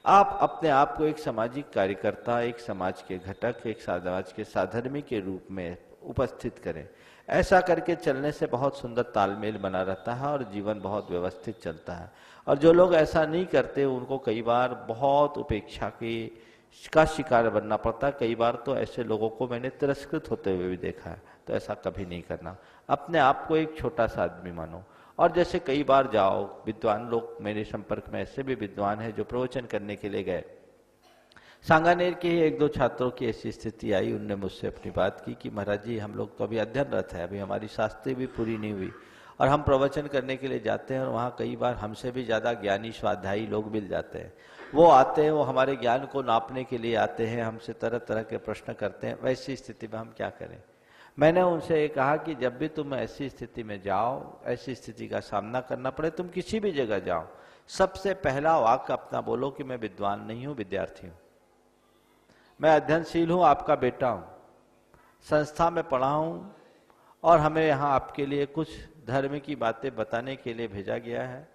B: आप अपने आप को एक सामाजिक कार्यकर्ता, एक समाज के घटक, एक समाज के साधर्मी के रूप में उपस्थित करें। ऐसा करके चलने से बहुत सुंदर तालमेल बना रहता है और जीवन बहुत व्यवस्थित चलता है। और जो लोग ऐसा नहीं करते उनको कई बार बहुत उपेक्षा का शिकार बनना पड़ता है। कई बार तो ऐसे लोगों को मैंने तिरस्कृत होते हुए भी देखा है। तो ऐसा कभी नहीं करना, अपने आप को एक छोटा सा आदमी मानो। और जैसे कई बार जाओ, विद्वान लोग मेरे संपर्क में ऐसे भी विद्वान हैं जो प्रवचन करने के लिए गए, सांगानेर के ही एक दो छात्रों की ऐसी स्थिति आई, उनने मुझसे अपनी बात की कि महाराज जी हम लोग तो अभी अध्ययनरत है, अभी हमारी शास्त्री भी पूरी नहीं हुई और हम प्रवचन करने के लिए जाते हैं और वहाँ कई बार हमसे भी ज़्यादा ज्ञानी स्वाध्यायी लोग मिल जाते हैं। वो आते हैं, वो हमारे ज्ञान को नापने के लिए आते हैं, हमसे तरह तरह के प्रश्न करते हैं। वैसी स्थिति में हम क्या करें? मैंने उनसे ये कहा कि जब भी तुम ऐसी स्थिति में जाओ, ऐसी स्थिति का सामना करना पड़े, तुम किसी भी जगह जाओ, सबसे पहला वाक्य अपना बोलो कि मैं विद्वान नहीं हूँ, विद्यार्थी हूँ, मैं अध्ययनशील हूँ, आपका बेटा हूँ, संस्था में पढ़ा हूँ और हमें यहाँ आपके लिए कुछ धर्म की बातें बताने के लिए भेजा गया है।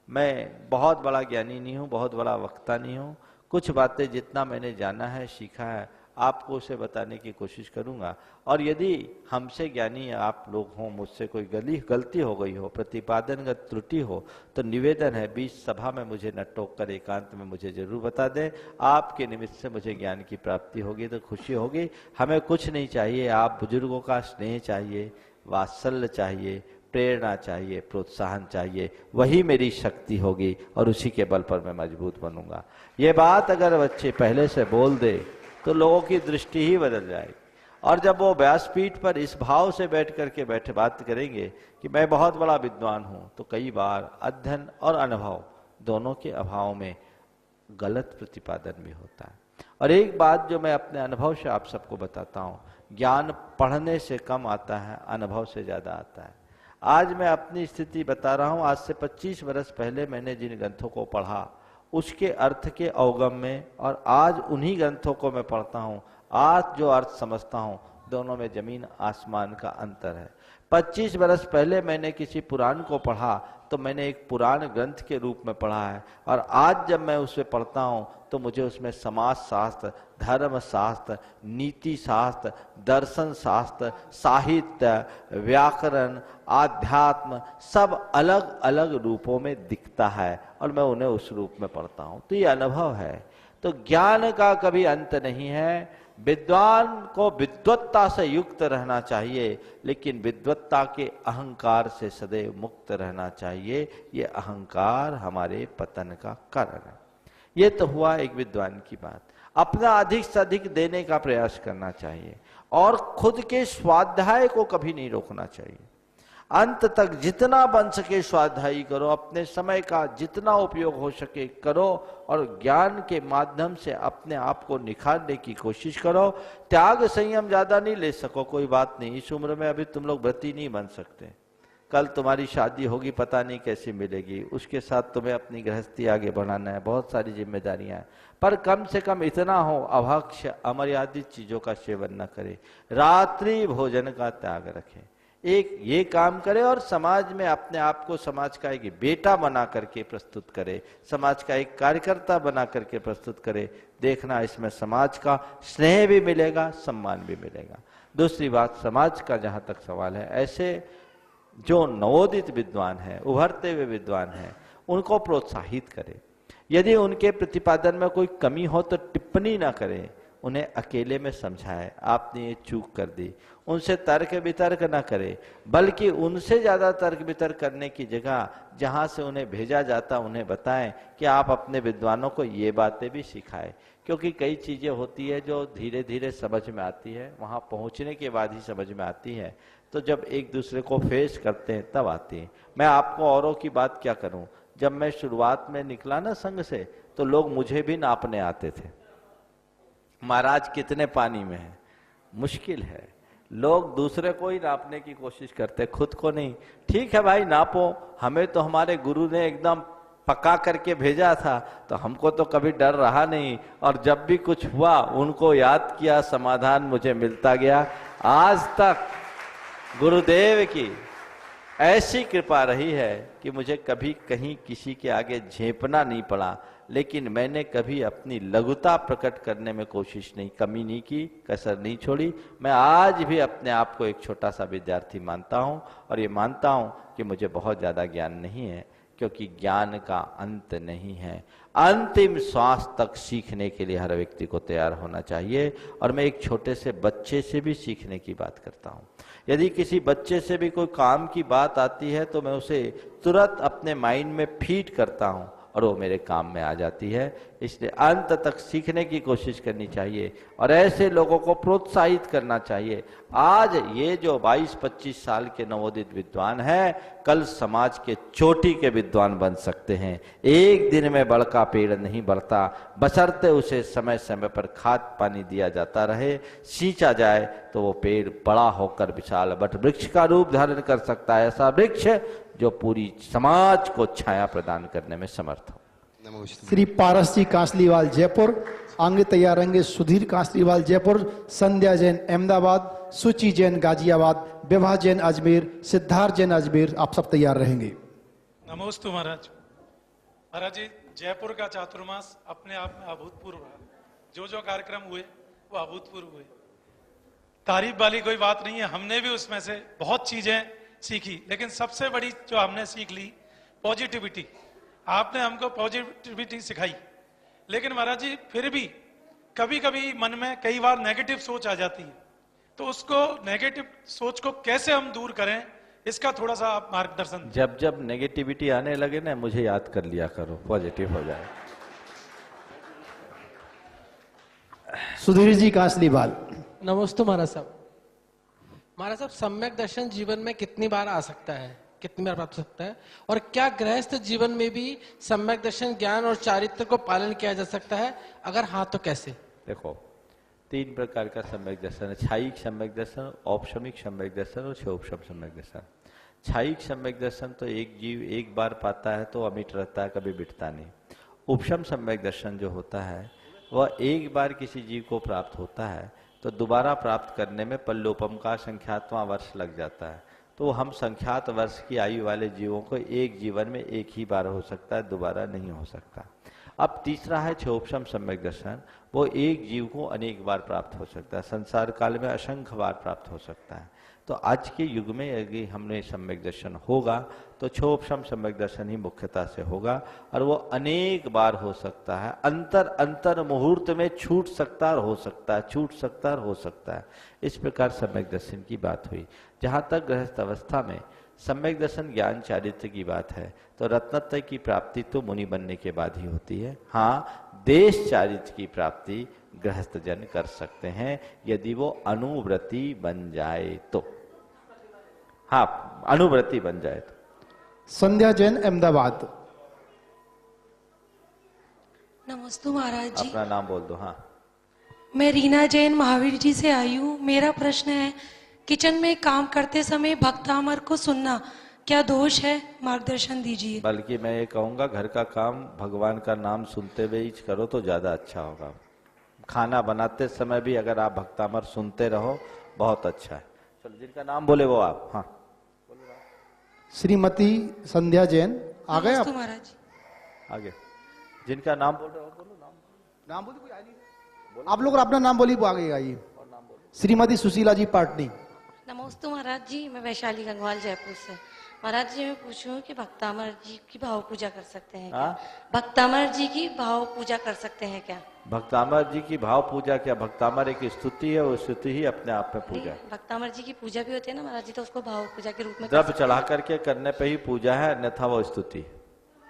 B: मैं बहुत बड़ा ज्ञानी नहीं हूँ, बहुत बड़ा वक्ता नहीं हूँ, कुछ बातें जितना मैंने जाना है, सीखा है, आपको उसे बताने की कोशिश करूंगा। और यदि हमसे ज्ञानी आप लोग हों, मुझसे कोई गलती हो गई हो, प्रतिपादनगत त्रुटि हो, तो निवेदन है बीच सभा में मुझे न टोक कर एकांत में मुझे जरूर बता दें। आपके निमित्त से मुझे ज्ञान की प्राप्ति होगी तो खुशी होगी। हमें कुछ नहीं चाहिए, आप बुजुर्गों का स्नेह चाहिए, वात्सल्य चाहिए, प्रेरणा चाहिए, प्रोत्साहन चाहिए, वही मेरी शक्ति होगी और उसी के बल पर मैं मजबूत बनूंगा। ये बात अगर बच्चे पहले से बोल दे तो लोगों की दृष्टि ही बदल जाएगी। और जब वो व्यासपीठ पर इस भाव से बैठ करके बात करेंगे कि मैं बहुत बड़ा विद्वान हूं, तो कई बार अध्ययन और अनुभव दोनों के अभाव में गलत प्रतिपादन भी होता है। और एक बात जो मैं अपने अनुभव से आप सबको बताता हूं, ज्ञान पढ़ने से कम आता है, अनुभव से ज्यादा आता है। आज मैं अपनी स्थिति बता रहा हूं, आज से 25 वर्ष पहले मैंने जिन ग्रंथों को पढ़ा उसके अर्थ के अवगम में, और आज उन्हीं ग्रंथों को मैं पढ़ता हूं, आज जो अर्थ समझता हूं, दोनों में जमीन आसमान का अंतर है। 25 वर्ष पहले मैंने किसी पुराण को पढ़ा तो मैंने एक पुराण ग्रंथ के रूप में पढ़ा है, और आज जब मैं उसे पढ़ता हूं तो मुझे उसमें समाज शास्त्र, धर्म शास्त्र, नीति शास्त्र, दर्शन शास्त्र, साहित्य, व्याकरण, आध्यात्म सब अलग अलग रूपों में दिखता है और मैं उन्हें उस रूप में पढ़ता हूं। तो ये अनुभव है। तो ज्ञान का कभी अंत नहीं है। विद्वान को विद्वत्ता से युक्त रहना चाहिए, लेकिन विद्वत्ता के अहंकार से सदैव मुक्त रहना चाहिए। ये अहंकार हमारे पतन का कारण है। ये तो हुआ एक विद्वान की बात। अपना अधिक से अधिक देने का प्रयास करना चाहिए और खुद के स्वाध्याय को कभी नहीं रोकना चाहिए। अंत तक जितना बन सके स्वाध्यायी करो, अपने समय का जितना उपयोग हो सके करो और ज्ञान के माध्यम से अपने आप को निखारने की कोशिश करो। त्याग संयम ज्यादा नहीं ले सको, कोई बात नहीं, इस उम्र में अभी तुम लोग व्रती नहीं बन सकते। कल तुम्हारी शादी होगी, पता नहीं कैसी मिलेगी, उसके साथ तुम्हें अपनी गृहस्थी आगे बढ़ाना है, बहुत सारी जिम्मेदारियां हैं। पर कम से कम इतना हो, अभक्ष्य अमर्यादित चीजों का सेवन न करे, रात्रि भोजन का त्याग रखे, एक ये काम करे और समाज में अपने आप को समाज का एक बेटा बना करके प्रस्तुत करे, समाज का एक कार्यकर्ता बना करके प्रस्तुत करे। देखना इसमें समाज का स्नेह भी मिलेगा, सम्मान भी मिलेगा। दूसरी बात, समाज का जहां तक सवाल है, ऐसे जो नवोदित विद्वान हैं, उभरते हुए विद्वान हैं, उनको प्रोत्साहित करें। यदि उनके प्रतिपादन में कोई कमी हो तो टिप्पणी ना करें, उन्हें अकेले में समझाएं, आपने ये चूक कर दी। उनसे तर्क वितर्क ना करें, बल्कि उनसे ज्यादा तर्क वितर्क करने की जगह जहां से उन्हें भेजा जाता उन्हें बताएं कि आप अपने विद्वानों को ये बातें भी सिखाएं। क्योंकि कई चीजें होती है जो धीरे धीरे समझ में आती है, वहां पहुंचने के बाद ही समझ में आती है। तो जब एक दूसरे को फेस करते हैं तब आती है। मैं आपको औरों की बात क्या करूं, जब मैं शुरुआत में निकला ना संघ से, तो लोग मुझे भी नापने आते थे, महाराज कितने पानी में है। मुश्किल है, लोग दूसरे को ही नापने की कोशिश करते, खुद को नहीं। ठीक है भाई, नापो, हमें तो हमारे गुरु ने एकदम पका करके भेजा था, तो हमको तो कभी डर रहा नहीं, और जब भी कुछ हुआ उनको याद किया, समाधान मुझे मिलता गया। आज तक गुरुदेव की ऐसी कृपा रही है कि मुझे कभी कहीं किसी के आगे झेपना नहीं पड़ा, लेकिन मैंने कभी अपनी लघुता प्रकट करने में कोशिश नहीं, कमी नहीं की, कसर नहीं छोड़ी। मैं आज भी अपने आप को एक छोटा सा विद्यार्थी मानता हूं, और ये मानता हूं कि मुझे बहुत ज्यादा ज्ञान नहीं है, क्योंकि ज्ञान का अंत नहीं है। अंतिम श्वास तक सीखने के लिए हर व्यक्ति को तैयार होना चाहिए। और मैं एक छोटे से बच्चे से भी सीखने की बात करता हूँ। यदि किसी बच्चे से भी कोई काम की बात आती है तो मैं उसे तुरंत अपने माइंड में फीड करता हूँ और वो मेरे काम में आ जाती है। इसलिए अंत तक सीखने की कोशिश करनी चाहिए और ऐसे लोगों को प्रोत्साहित करना चाहिए। आज ये जो 22-25 साल के नवोदित विद्वान हैं, कल समाज के चोटी के विद्वान बन सकते हैं। एक दिन में बड़का पेड़ नहीं बढ़ता, बशर्ते उसे समय समय पर खाद पानी दिया जाता रहे, सींचा जाए तो वो पेड़ बड़ा होकर विशाल वट वृक्ष का रूप धारण कर सकता है। ऐसा वृक्ष जो पूरी समाज को छाया प्रदान करने में समर्थ हो।
A: श्री पारस जी कांसलीवाल जयपुर, आगे तैयार रहेंगे सुधीर कांसलीवाल जयपुर, संध्या जैन अहमदाबाद, सुचि जैन गाजियाबाद, विभा जैन अजमेर, सिद्धार्थ जैन अजमेर। आप सब तैयार रहेंगे।
K: नमोस्तु महाराज। महाराज जी, जयपुर का चातुर्मास अपने आप में अभूतपूर्व है। जो जो कार्यक्रम हुए वो अभूतपूर्व हुए, तारीफ वाली कोई बात नहीं है। हमने भी उसमें से बहुत चीजें सीखी, लेकिन सबसे बड़ी जो हमने सीख ली, पॉजिटिविटी। आपने हमको पॉजिटिविटी सिखाई, लेकिन महाराज जी फिर भी कभी कभी मन में कई बार नेगेटिव सोच आ जाती है, तो उसको नेगेटिव सोच को कैसे हम दूर करें, इसका थोड़ा सा आप मार्गदर्शन।
B: जब जब नेगेटिविटी आने लगे ना, मुझे याद कर लिया करो, पॉजिटिव हो जाए।
A: सुधीर जी कांसलीवाल।
L: नमस्ते महाराज साहब। महाराज साहब, सम्यक दर्शन जीवन में कितनी बार आ सकता है, कितनी बार प्राप्त हो सकता है, और क्या गृहस्थ जीवन में भी सम्यक दर्शन ज्ञान और चारित्र को पालन किया जा सकता है, अगर हाँ तो कैसे?
B: देखो, 3 प्रकार का सम्यक दर्शन है, छायिक सम्यक दर्शन, औपशमिक सम्यक दर्शन और क्षोभशम सम्यक दर्शन। छायिक सम्यक दर्शन तो एक जीव एक बार पाता है तो अमिट रहता है, कभी बिटता नहीं। उपशम सम्यक दर्शन जो होता है वह एक बार किसी जीव को प्राप्त होता है तो दोबारा प्राप्त करने में पल्लोपम का संख्यातवां वर्ष लग जाता है। तो हम संख्यात वर्ष की आयु वाले जीवों को एक जीवन में एक ही बार हो सकता है, दोबारा नहीं हो सकता। अब तीसरा है क्षोभशम सम्यक दर्शन, वो एक जीव को अनेक बार प्राप्त हो सकता है, संसार काल में असंख्य बार प्राप्त हो सकता है। तो आज के युग में यदि हमने सम्यक दर्शन होगा तो क्षोभशम सम्यक दर्शन ही मुख्यता से होगा, और वो अनेक बार हो सकता है, अंतर अंतर मुहूर्त में छूट सकता और हो सकता है, छूट सकता और हो सकता है। इस प्रकार सम्यक दर्शन की बात हुई। जहाँ तक गृहस्थ अवस्था में सम्यक दर्शन ज्ञान चारित्र की बात है तो रत्नत्रय की प्राप्ति तो मुनि बनने के बाद ही होती है। हाँ, देश चारित्र की प्राप्ति गृहस्थ जन कर सकते हैं यदि वो अनुव्रति बन जाए तो। हाँ, अनुव्रति बन जाए तो।
A: संध्या जैन अहमदाबाद।
G: नमस्ते महाराज जी।
B: अपना नाम बोल दो। हाँ,
G: मैं रीना जैन महावीर जी से आई हूँ। मेरा प्रश्न है, किचन में काम करते समय भक्तामर को सुनना क्या दोष है, मार्गदर्शन दीजिए।
B: बल्कि मैं ये कहूँगा, घर का काम भगवान का नाम सुनते हुए ही करो तो ज़्यादा अच्छा होगा। खाना बनाते समय भी अगर आप भक्तामर सुनते रहो बहुत अच्छा है। चलो, जिनका नाम बोले वो आप। हाँ,
A: श्रीमती संध्या जैन। आ गए आप?
G: महाराज
B: आगे जिनका नाम बोल रहे हो बोलो। नाम
A: बोलो, कोई आ नहीं। आप लोग अपना नाम बोलिए, वो आगे आइए। श्रीमती सुशीला जी पाटनी।
G: नमस्ते महाराज जी, मैं वैशाली गंगवाल जयपुर से। महाराज जी मैं पूछूं कि भक्तामर जी की भाव पूजा कर सकते हैं क्या? भक्तामर जी की भाव पूजा कर सकते हैं क्या?
B: भक्तामर जी की भाव पूजा क्या? भक्तामर एक स्तुति है, वो स्तुति ही अपने आप में पूजा है।
G: भक्तामर जी की पूजा भी होती है ना महाराज जी, तो उसको भाव पूजा के रूप में
B: द्रव्य चढ़ा करके करने पे ही पूजा है, अन्यथा वो स्तुति।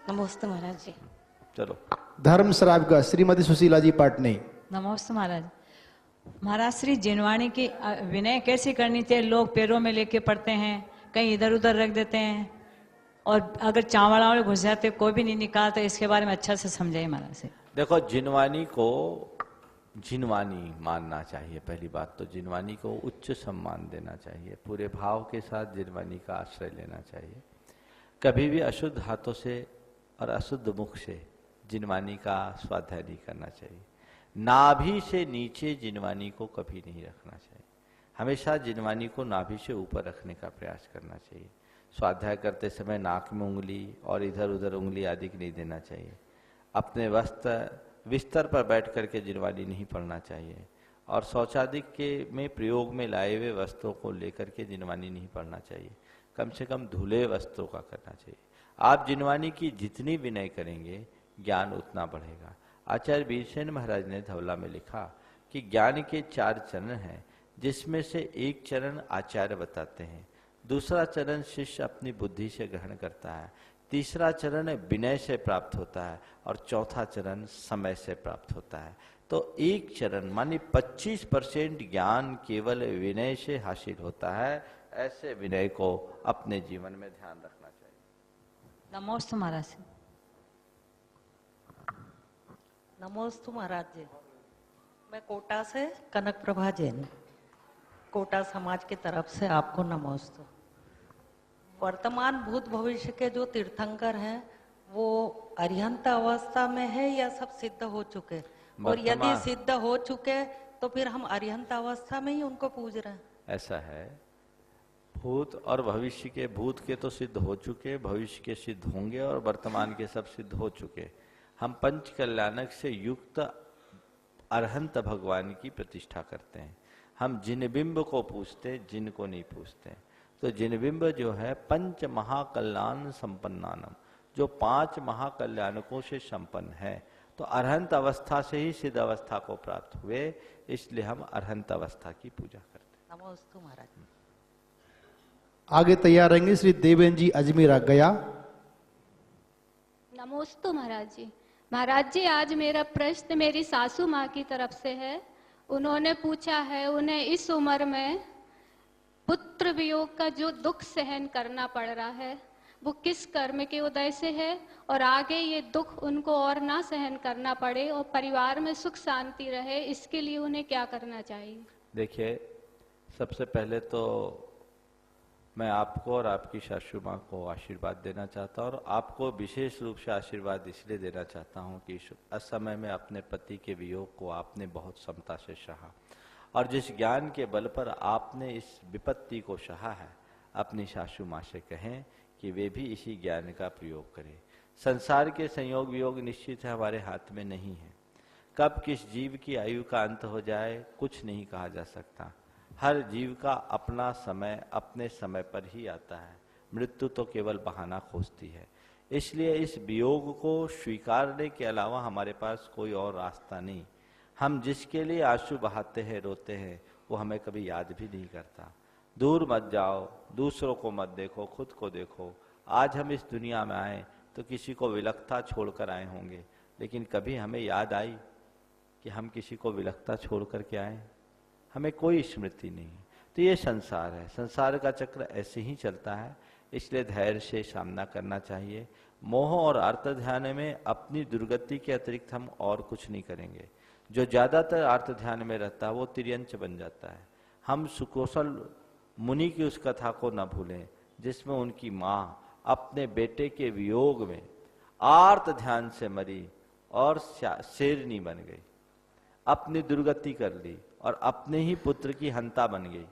G: नमस्ते महाराज जी।
B: चलो
A: धर्म श्राविका श्रीमती सुशीला जी पाटनी।
M: नमस्ते महाराज। महाराज श्री जिनवाणी की विनय कैसे करनी चाहिए? लोग पैरों में लेके पढ़ते हैं, कहीं इधर उधर रख देते हैं, और अगर चावड़ा में घुस जाते कोई भी नहीं निकालता। इसके बारे में अच्छा से समझाइए महाराज से।
B: देखो, जिनवाणी को जिनवाणी मानना चाहिए। पहली बात तो जिनवाणी को उच्च सम्मान देना चाहिए, पूरे भाव के साथ जिनवाणी का आश्रय लेना चाहिए। कभी भी अशुद्ध हाथों से और अशुद्ध मुख से जिनवाणी का स्वाध्याय नहीं करना चाहिए। नाभि से नीचे जिनवाणी को कभी नहीं रखना चाहिए, हमेशा जिनवाणी को नाभि से ऊपर रखने का प्रयास करना चाहिए। स्वाध्याय करते समय नाक में उंगली और इधर उधर उंगली आदि नहीं देना चाहिए। अपने बिस्तर पर बैठ करके जिनवाणी नहीं पढ़ना चाहिए, और शौचादि के में प्रयोग में लाए हुए वस्त्रों को लेकर के जिनवाणी नहीं पढ़ना चाहिए। कम से कम धुले वस्त्रों का करना चाहिए। आप जिनवाणी की जितनी विनय करेंगे ज्ञान उतना बढ़ेगा। आचार्य वीरसेन महाराज ने धवला में लिखा कि ज्ञान के 4 चरण हैं, जिसमें से एक चरण आचार्य बताते हैं, दूसरा चरण शिष्य अपनी बुद्धि से ग्रहण करता है, तीसरा चरण विनय से प्राप्त होता है, और चौथा चरण समय से प्राप्त होता है। तो एक चरण मानी 25% ज्ञान केवल विनय से हासिल होता है। ऐसे विनय को अपने जीवन में ध्यान रखना चाहिए।
M: नमोस्तु महाराज।
N: नमोस्तु महाराज जी। मैं कोटा से कनक प्रभा जैन, कोटा समाज की तरफ से आपको नमोस्तु। वर्तमान भूत भविष्य के जो तीर्थंकर हैं वो अरिहंत अवस्था में है या सब सिद्ध हो चुके? और यदि सिद्ध हो चुके तो फिर हम अरिहंत अवस्था में ही उनको पूज रहे हैं?
B: ऐसा है, भूत और भविष्य के, भूत के तो सिद्ध हो चुके, भविष्य के सिद्ध होंगे, और वर्तमान के सब सिद्ध हो चुके। हम पंच कल्याणक से युक्त अरहंत भगवान की प्रतिष्ठा करते हैं। हम जिनबिंब को पूछते, जिन को नहीं पूछते। तो जिनबिंब जो है पंच महाकल्याण संपन्नानम, जो 5 महाकल्याणकों से संपन्न है, तो अरहंत अवस्था से ही सिद्ध अवस्था को प्राप्त हुए, इसलिए हम अरहंत अवस्था की पूजा करते हैं।
N: नमोस्तु महाराज।
A: आगे तैयार रहेंगे श्री देवेंद्र जी अजमेरा गया।
O: नमोस्तु महाराज जी। महाराज जी, आज मेरा प्रश्न मेरी सासू माँ की तरफ से है। उन्होंने पूछा है, उन्हें इस उम्र में पुत्र वियोग का जो दुख सहन करना पड़ रहा है वो किस कर्म के उदय से है, और आगे ये दुख उनको और ना सहन करना पड़े और परिवार में सुख शांति रहे, इसके लिए उन्हें क्या करना चाहिए?
B: देखिए, सबसे पहले तो मैं आपको और आपकी सासू माँ को आशीर्वाद देना चाहता हूँ, और आपको विशेष रूप से आशीर्वाद इसलिए देना चाहता हूँ कि असमय में अपने पति के वियोग को आपने बहुत समता से सहा, और जिस ज्ञान के बल पर आपने इस विपत्ति को सहा है, अपनी सासू माँ से कहें कि वे भी इसी ज्ञान का प्रयोग करें। संसार के संयोग वियोग निश्चित है, हमारे हाथ में नहीं है। कब किस जीव की आयु का अंत हो जाए कुछ नहीं कहा जा सकता। हर जीव का अपना समय अपने समय पर ही आता है। मृत्यु तो केवल बहाना खोजती है। इसलिए इस वियोग को स्वीकारने के अलावा हमारे पास कोई और रास्ता नहीं। हम जिसके लिए आंसू बहाते हैं, रोते हैं, वो हमें कभी याद भी नहीं करता। दूर मत जाओ, दूसरों को मत देखो, खुद को देखो। आज हम इस दुनिया में आए तो किसी को विलखता छोड़कर आए होंगे, लेकिन कभी हमें याद आई कि हम किसी को विलखता छोड़ करके आए? हमें कोई स्मृति नहीं। तो ये संसार है, संसार का चक्र ऐसे ही चलता है, इसलिए धैर्य से सामना करना चाहिए। मोह और अर्थ ध्यान में अपनी दुर्गति के अतिरिक्त हम और कुछ नहीं करेंगे। जो ज्यादातर अर्थ ध्यान में रहता है वो तिर्यंच बन जाता है। हम सुकौशल मुनि की उस कथा को न भूलें जिसमें उनकी माँ अपने बेटे के वियोग में आर्त ध्यान से मरी और शेरनी बन गई, अपनी दुर्गति कर ली और अपने ही पुत्र की हंता बन गई।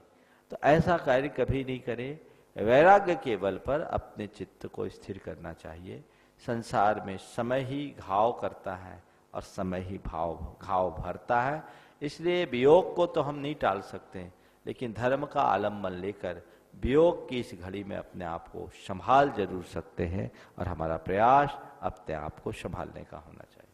B: तो ऐसा कार्य कभी नहीं करे। वैराग्य के बल पर अपने चित्त को स्थिर करना चाहिए। संसार में समय ही घाव करता है और समय ही घाव भरता है। इसलिए वियोग को तो हम नहीं टाल सकते, लेकिन धर्म का आलम्बन लेकर वियोग की इस घड़ी में अपने आप को संभाल जरूर सकते हैं, और हमारा प्रयास अपने आप को संभालने का होना चाहिए।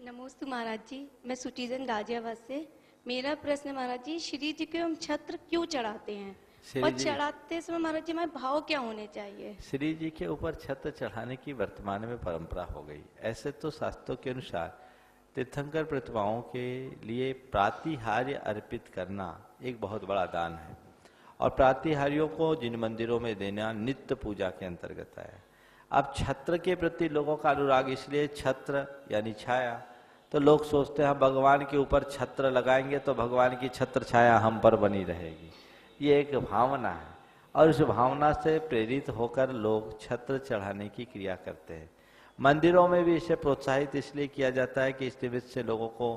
P: नमोस्तु महाराज जी, मैं सुटीजन गाजियाबाद से। मेरा प्रश्न महाराज जी, श्री जी को हम छत्र क्यों चढ़ाते हैं और चढ़ाते समय महाराज जी हमारे भाव क्या होने चाहिए?
B: श्री जी के ऊपर छत्र चढ़ाने की वर्तमान में परंपरा हो गई। ऐसे तो शास्त्रों के अनुसार तीर्थंकर प्रतिमाओं के लिए प्रातिहार्य अर्पित करना एक बहुत बड़ा दान है, और प्रातिहार्यों को जिन मंदिरों में देना नित्य पूजा के अंतर्गत है। अब छत्र के प्रति लोगों का अनुराग, इसलिए छत्र यानी छाया, तो लोग सोचते हैं भगवान के ऊपर छत्र लगाएंगे तो भगवान की छत्र छाया हम पर बनी रहेगी। ये एक भावना है, और उस भावना से प्रेरित होकर लोग छत्र चढ़ाने की क्रिया करते हैं। मंदिरों में भी इसे प्रोत्साहित इसलिए किया जाता है कि इस निमित्त से लोगों को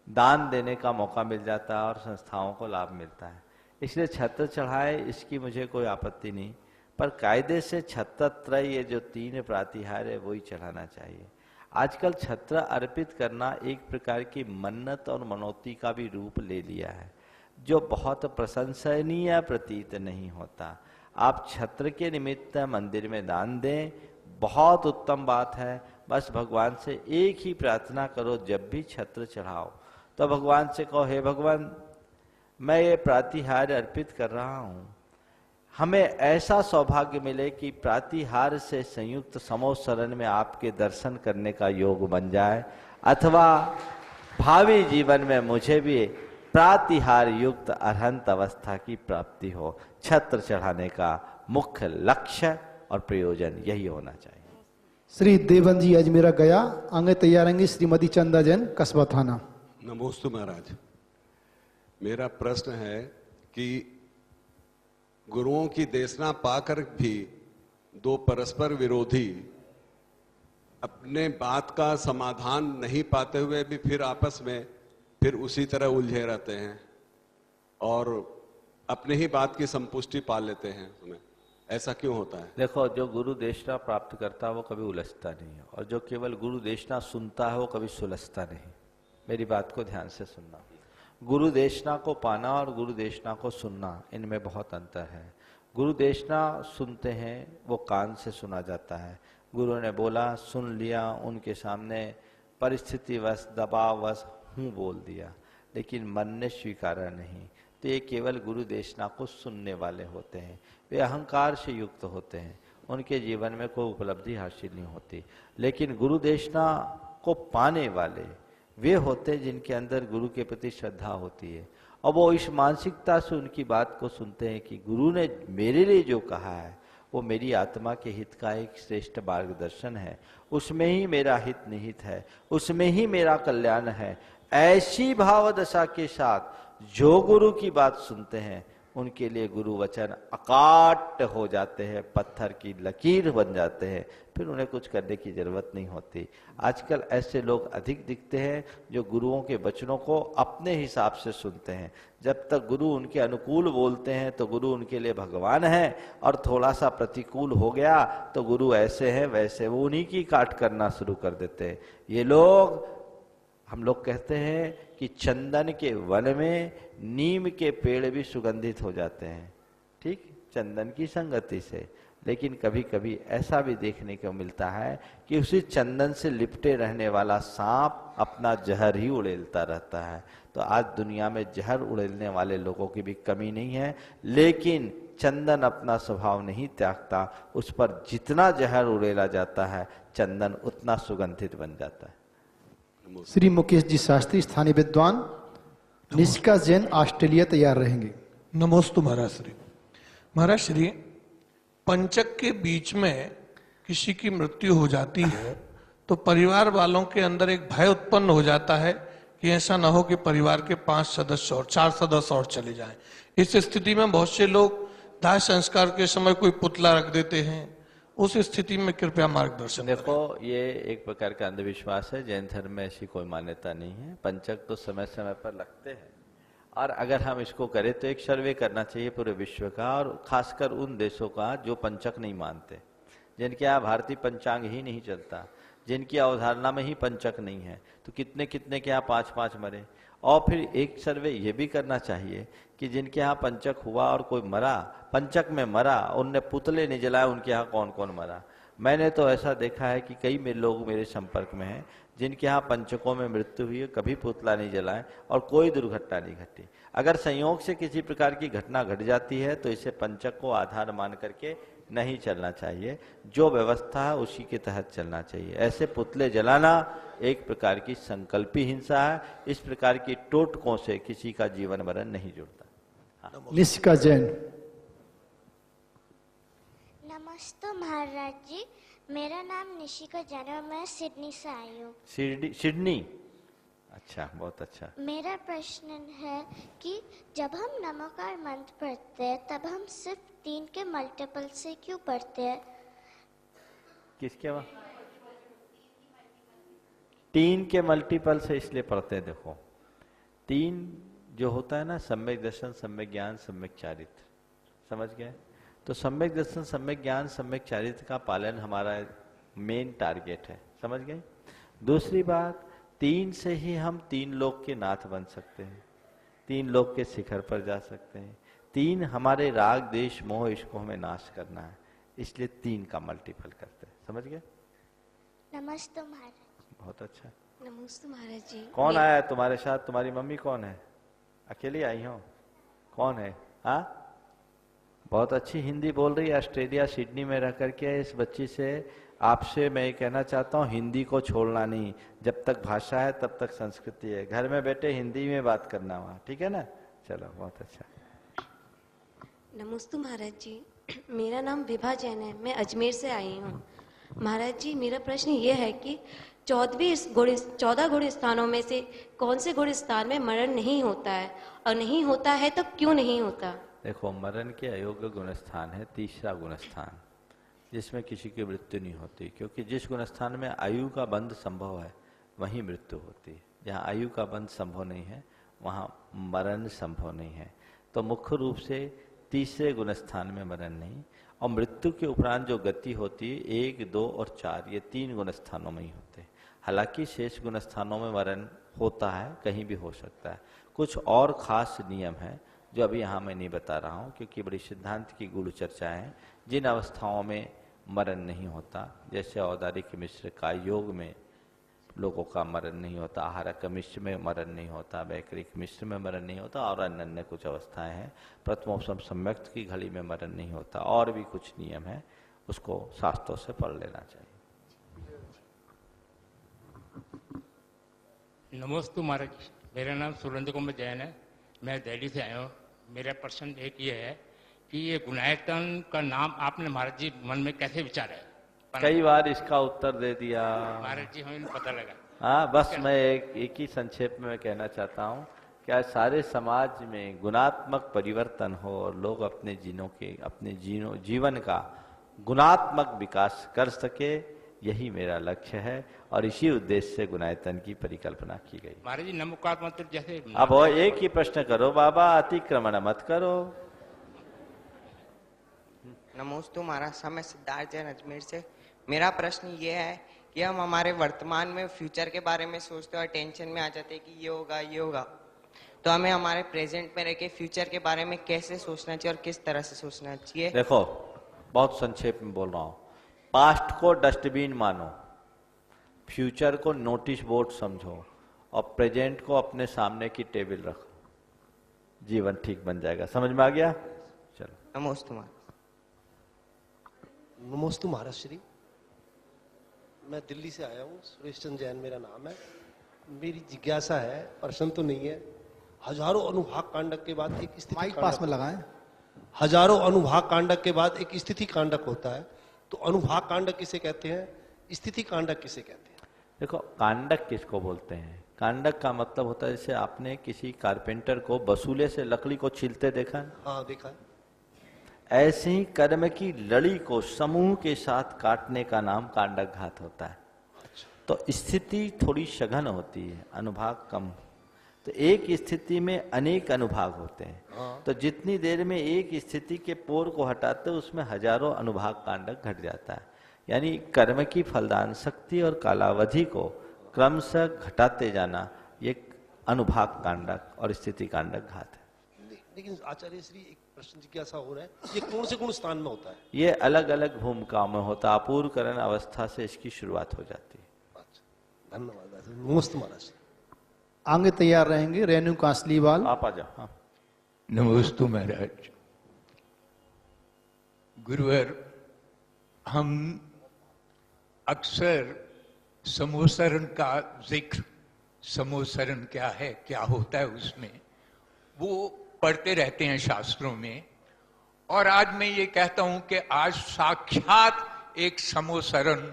B: दान देने का मौका मिल जाता है और संस्थाओं को लाभ मिलता है। इसलिए छत्र चढ़ाए, इसकी मुझे कोई आपत्ति नहीं, पर कायदे से छत्र ये जो 3 प्रातिहार है वही चढ़ाना चाहिए। आजकल छत्र अर्पित करना एक प्रकार की मन्नत और मनौती का भी रूप ले लिया है, जो बहुत प्रशंसनीय प्रतीत नहीं होता। आप छत्र के निमित्त मंदिर में दान दें, बहुत उत्तम बात है। बस भगवान से एक ही प्रार्थना करो, जब भी छत्र चढ़ाओ तो भगवान से कहो, हे भगवान मैं ये प्रातिहार अर्पित कर रहा हूँ, हमें ऐसा सौभाग्य मिले कि प्रातिहार से संयुक्त समोसरण में आपके दर्शन करने का योग बन जाए, अथवा भावी जीवन में मुझे भी प्रातिहार युक्त अरहंत अवस्था की प्राप्ति हो। छत्र चढ़ाने का मुख्य लक्ष्य और प्रयोजन यही होना चाहिए।
A: श्री देवन जी अजमेरा गया, आगे तैयार रहेंगी श्रीमती चंदा जैन कस्बा थाना।
Q: नमोस्तु महाराज, मेरा प्रश्न है कि गुरुओं की देशना पाकर भी 2 परस्पर विरोधी अपने बात का समाधान नहीं पाते हुए भी फिर आपस में फिर उसी तरह उलझे रहते हैं और अपने ही बात की संपुष्टि पा लेते हैं। तुम्हें ऐसा क्यों होता है?
B: देखो, जो गुरु देशना प्राप्त करता है वो कभी उलझता नहीं है, और जो केवल गुरु देशना सुनता है वो कभी सुलझता नहीं। मेरी बात को ध्यान से सुनना। गुरु देशना को पाना और गुरु देशना को सुनना, इनमें बहुत अंतर है। गुरु देशना सुनते हैं, वो कान से सुना जाता है। गुरु ने बोला, सुन लिया, उनके सामने परिस्थितिवश दबाववश हूँ बोल दिया, लेकिन मन ने स्वीकारा नहीं। तो ये केवल गुरु देशना को सुनने वाले होते हैं, वे अहंकार से युक्त होते हैं, उनके जीवन में कोई उपलब्धि हासिल नहीं होती। लेकिन गुरु देशना को पाने वाले वे होते हैं जिनके अंदर गुरु के प्रति श्रद्धा होती है, और वो इस मानसिकता से उनकी बात को सुनते हैं कि गुरु ने मेरे लिए जो कहा है वो मेरी आत्मा के हित का एक श्रेष्ठ मार्गदर्शन है, उसमें ही मेरा हित निहित है, उसमें ही मेरा कल्याण है। ऐसी भाव दशा के साथ जो गुरु की बात सुनते हैं उनके लिए गुरु वचन अकाट हो जाते हैं, पत्थर की लकीर बन जाते हैं, फिर उन्हें कुछ करने की जरूरत नहीं होती। आजकल ऐसे लोग अधिक दिखते हैं जो गुरुओं के वचनों को अपने हिसाब से सुनते हैं। जब तक गुरु उनके अनुकूल बोलते हैं तो गुरु उनके लिए भगवान है, और थोड़ा सा प्रतिकूल हो गया तो गुरु ऐसे हैं वैसे, वो उन्हीं की काट करना शुरू कर देते हैं। ये लोग, हम लोग कहते हैं कि चंदन के वन में नीम के पेड़ भी सुगंधित हो जाते हैं, ठीक, चंदन की संगति से। लेकिन कभी कभी ऐसा भी देखने को मिलता है कि उसी चंदन से लिपटे रहने वाला सांप अपना जहर ही उड़ेलता रहता है। तो आज दुनिया में जहर उड़ेलने वाले लोगों की भी कमी नहीं है, लेकिन चंदन अपना स्वभाव नहीं त्यागता, उस पर जितना जहर उड़ेला जाता है चंदन उतना सुगंधित बन जाता है।
A: श्री मुकेश जी शास्त्री स्थानीय विद्वान, निष्का जैन ऑस्ट्रेलिया तैयार रहेंगे।
R: नमोस्तु महाराज श्री। महाराज श्री, पंचक के बीच में किसी की मृत्यु हो जाती है तो परिवार वालों के अंदर एक भय उत्पन्न हो जाता है कि ऐसा ना हो कि परिवार के 5 सदस्य और 4 सदस्य और चले जाएं। इस स्थिति में बहुत से लोग दाह संस्कार के समय कोई पुतला रख देते हैं, उस स्थिति में कृपया मार्गदर्शन।
B: देखो, ये एक प्रकार का अंधविश्वास है, जैन धर्म में ऐसी कोई मान्यता नहीं है। पंचक तो समय समय पर लगते हैं, और अगर हम इसको करें तो एक सर्वे करना चाहिए पूरे विश्व का, और खासकर उन देशों का जो पंचक नहीं मानते, जिनके यहाँ भारतीय पंचांग ही नहीं चलता, जिनकी अवधारणा में ही पंचक नहीं है, तो कितने कितने के यहाँ 5-5 मरे। और फिर एक सर्वे ये भी करना चाहिए कि जिनके यहाँ पंचक हुआ और कोई मरा, पंचक में मरा, उनने पुतले नहीं जलाए, उनके यहाँ कौन कौन मरा। मैंने तो ऐसा देखा है कि कई लोग मेरे संपर्क में हैं जिनके यहाँ पंचकों में मृत्यु हुई है, कभी पुतला नहीं जलाए और कोई दुर्घटना नहीं घटी। अगर संयोग से किसी प्रकार की घटना घट जाती है तो इसे पंचक को आधार मान करके नहीं चलना चाहिए, जो व्यवस्था है उसी के तहत चलना चाहिए। ऐसे पुतले जलाना एक प्रकार की संकल्पी हिंसा है। इस प्रकार की टोटकों से किसी का जीवन मरण नहीं जुड़ता। हाँ।
A: निशिका जैन।
S: नमस्ते महाराज जी, मेरा नाम निशिका जैन है और मैं सिडनी से आई हूँ।
B: सिडनी, अच्छा, बहुत अच्छा।
S: मेरा प्रश्न है कि जब हम नमोकार मंत्र पढ़ते हैं तब हम सिर्फ 3 के मल्टीपल से क्यों पढ़ते हैं?
B: किसके वहाँ 3 के मल्टीपल से इसलिए पढ़ते हैं, देखो 3 जो होता है ना, सम्यक दर्शन, सम्यक ज्ञान, सम्यक चारित्र, समझ गए? तो सम्यक दर्शन, सम्यक ज्ञान, सम्यक चारित्र का पालन हमारा मेन टारगेट है, समझ गए? दूसरी बात, 3 से ही हम 3 लोक के नाथ बन सकते हैं, 3 लोक के शिखर पर जा सकते हैं। 3 हमारे राग, देश, मोह, इसको हमें नाश करना है, इसलिए 3 का मल्टीपल करते हैं, समझ गए?
S: नमस्ते महाराज।
B: बहुत अच्छा।
T: नमस्ते महाराज जी।
B: कौन आया है तुम्हारे साथ? तुम्हारी मम्मी कौन है? अकेली आई हो? कौन है? हाँ, बहुत अच्छी हिंदी बोल रही है, ऑस्ट्रेलिया सिडनी में रह करके। इस बच्ची से, आपसे मैं ये कहना चाहता हूँ, हिंदी को छोड़ना नहीं। जब तक भाषा है तब तक संस्कृति है। घर में बैठे हिंदी में बात करना वहाँ, ठीक है ना? चलो, बहुत अच्छा।
T: नमस्ते महाराज जी, मेरा नाम विभा जैन है, मैं अजमेर से आई हूँ। महाराज जी, मेरा प्रश्न ये है कि 14 गुण स्थानों में से कौन से गुण स्थान में मरण नहीं होता है, और नहीं होता है तो क्यों नहीं होता?
B: देखो, मरण के अयोग्य गुण स्थान है तीसरा गुण स्थान, जिसमें किसी की मृत्यु नहीं होती, क्योंकि जिस गुण स्थान में आयु का बंध संभव है वहीं मृत्यु होती है। जहाँ आयु का बंध संभव नहीं है वहाँ मरण संभव नहीं है। तो मुख्य रूप से तीसरे गुण स्थान में मरण नहीं, और मृत्यु के उपरांत जो गति होती है 1, 2 और 4, ये 3 गुण स्थानों में ही होते हैं। हालांकि शेष गुण स्थानों में मरण होता है, कहीं भी हो सकता है। कुछ और खास नियम है जो अभी यहाँ मैं नहीं बता रहा हूँ, क्योंकि बड़ी सिद्धांत की गूढ़ चर्चा है। जिन अवस्थाओं में मरण नहीं होता, जैसे औदारिक मिश्र का योग में लोगों का मरण नहीं होता, आहारक मिश्र में मरण नहीं होता, वैकरिक मिश्र में मरण नहीं होता, और अन्य कुछ अवस्थाएं हैं। प्रथमोपम सम्यक्त की घड़ी में मरण नहीं होता, और भी कुछ नियम है, उसको शास्त्रों से पढ़ लेना चाहिए।
U: नमस्ते महाराज, मेरा नाम सुरेंद्र कुमार जैन है, मैं दिल्ली से आया हूँ। मेरा प्रश्न एक ये है कि ये गुणायतन का नाम आपने महाराज जी मन में कैसे विचारा है?
B: कई बार इसका उत्तर दे दिया
U: महाराज जी, हमें पता लगा।
B: हाँ, बस मैं एक ही संक्षेप में कहना चाहता हूँ कि आज सारे समाज में गुणात्मक परिवर्तन हो और लोग अपने जीवन का गुणात्मक विकास कर सके, यही मेरा लक्ष्य है, और इसी उद्देश्य से गुणायतन की परिकल्पना की गई।
U: महाराज जी, नमोकार मंत्र जैसे
B: अब वो एक ही प्रश्न करो बाबा, अतिक्रमण मत करो।
V: नमोस्तु महाराज, मैं सिद्धार्थ जैन अजमेर से। मेरा प्रश्न ये है कि हम हमारे वर्तमान में फ्यूचर के बारे में सोचते और टेंशन में आ जाते हैं कि ये होगा ये होगा, तो हमें हमारे प्रेजेंट में रह के फ्यूचर के बारे में कैसे सोचना चाहिए और किस तरह से सोचना चाहिए?
B: देखो, बहुत संक्षेप में बोल रहा हूँ। पास्ट को डस्टबिन मानो, फ्यूचर को नोटिस बोर्ड समझो, और प्रेजेंट को अपने सामने की टेबल रखो, जीवन ठीक बन जाएगा। समझ में आ गया? चलो।
V: नमोस्तु महाराज।
W: नमोस्तु महाराज श्री, मैं दिल्ली से आया हूँ, सुरेश चंद्र जैन मेरा नाम है। मेरी जिज्ञासा है, प्रश्न तो नहीं है। हजारों अनुभाग कांडक के बाद एक स्थिति
A: माइक पास में लगाएं।
W: हजारों अनुभाग कांडक के बाद एक स्थिति कांडक होता है, तो अनुभाग कांडक किसे कहते हैं, स्थिति कांडक किसे कहते हैं?
B: देखो, कांडक किसको बोलते हैं? कांडक का मतलब होता है, जैसे आपने किसी कारपेंटर को बसूले से लकड़ी को छीलते देखा है?
W: हाँ, देखा है।
B: ऐसे ही कर्म की लड़ी को समूह के साथ काटने का नाम कांडक घात होता है। तो स्थिति थोड़ी सघन होती है, अनुभाग कम। तो एक स्थिति में अनेक अनुभाग होते हैं। तो जितनी देर में एक स्थिति के पोर को हटाते उसमें हजारों अनुभाग कांडक घट जाता है। यानी कर्म की फलदान शक्ति और कालावधि को क्रमशः घटाते जाना, ये अनुभाग कांडक और स्थिति कांडक घात है।
W: लेकिन आचार्य श्री, एक प्रश्न जिज्ञासा हो रहा है, ये कौन से कौन स्थान में होता है?
B: ये अलग अलग भूमिकाओं में होता, अपूर्वकरण अवस्था से इसकी शुरुआत हो जाती है।
W: धन्यवाद। नमस्ते महाराज।
A: आगे तैयार रहेंगे रेणु कांसलीवाल,
B: आप आ जाओ। हाँ।
C: नमस्ते महाराज। गुरुवर, हम अक्सर समोसरण का जिक्र, समोसरण क्या है, क्या होता है उसमें, वो पढ़ते रहते हैं शास्त्रों में। और आज मैं ये कहता हूं कि आज साक्षात एक समोसरण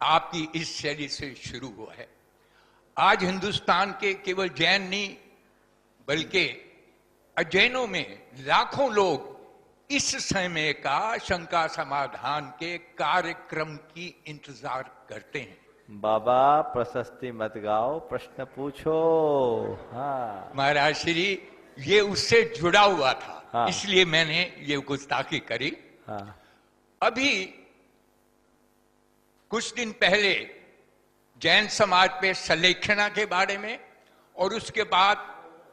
C: आपकी इस शैली से शुरू हुआ है। आज हिंदुस्तान के केवल जैन नहीं बल्कि अजैनों में लाखों लोग इस समय का शंका समाधान के कार्यक्रम की इंतजार करते हैं।
B: बाबा प्रशस्ति मत गाओ, प्रश्न पूछो। हाँ
C: महाराज श्री, ये उससे जुड़ा हुआ था।
B: हाँ।
C: इसलिए मैंने ये गुस्ताखी करी।
B: हाँ।
C: अभी कुछ दिन पहले जैन समाज पे सलेखना के बारे में और उसके बाद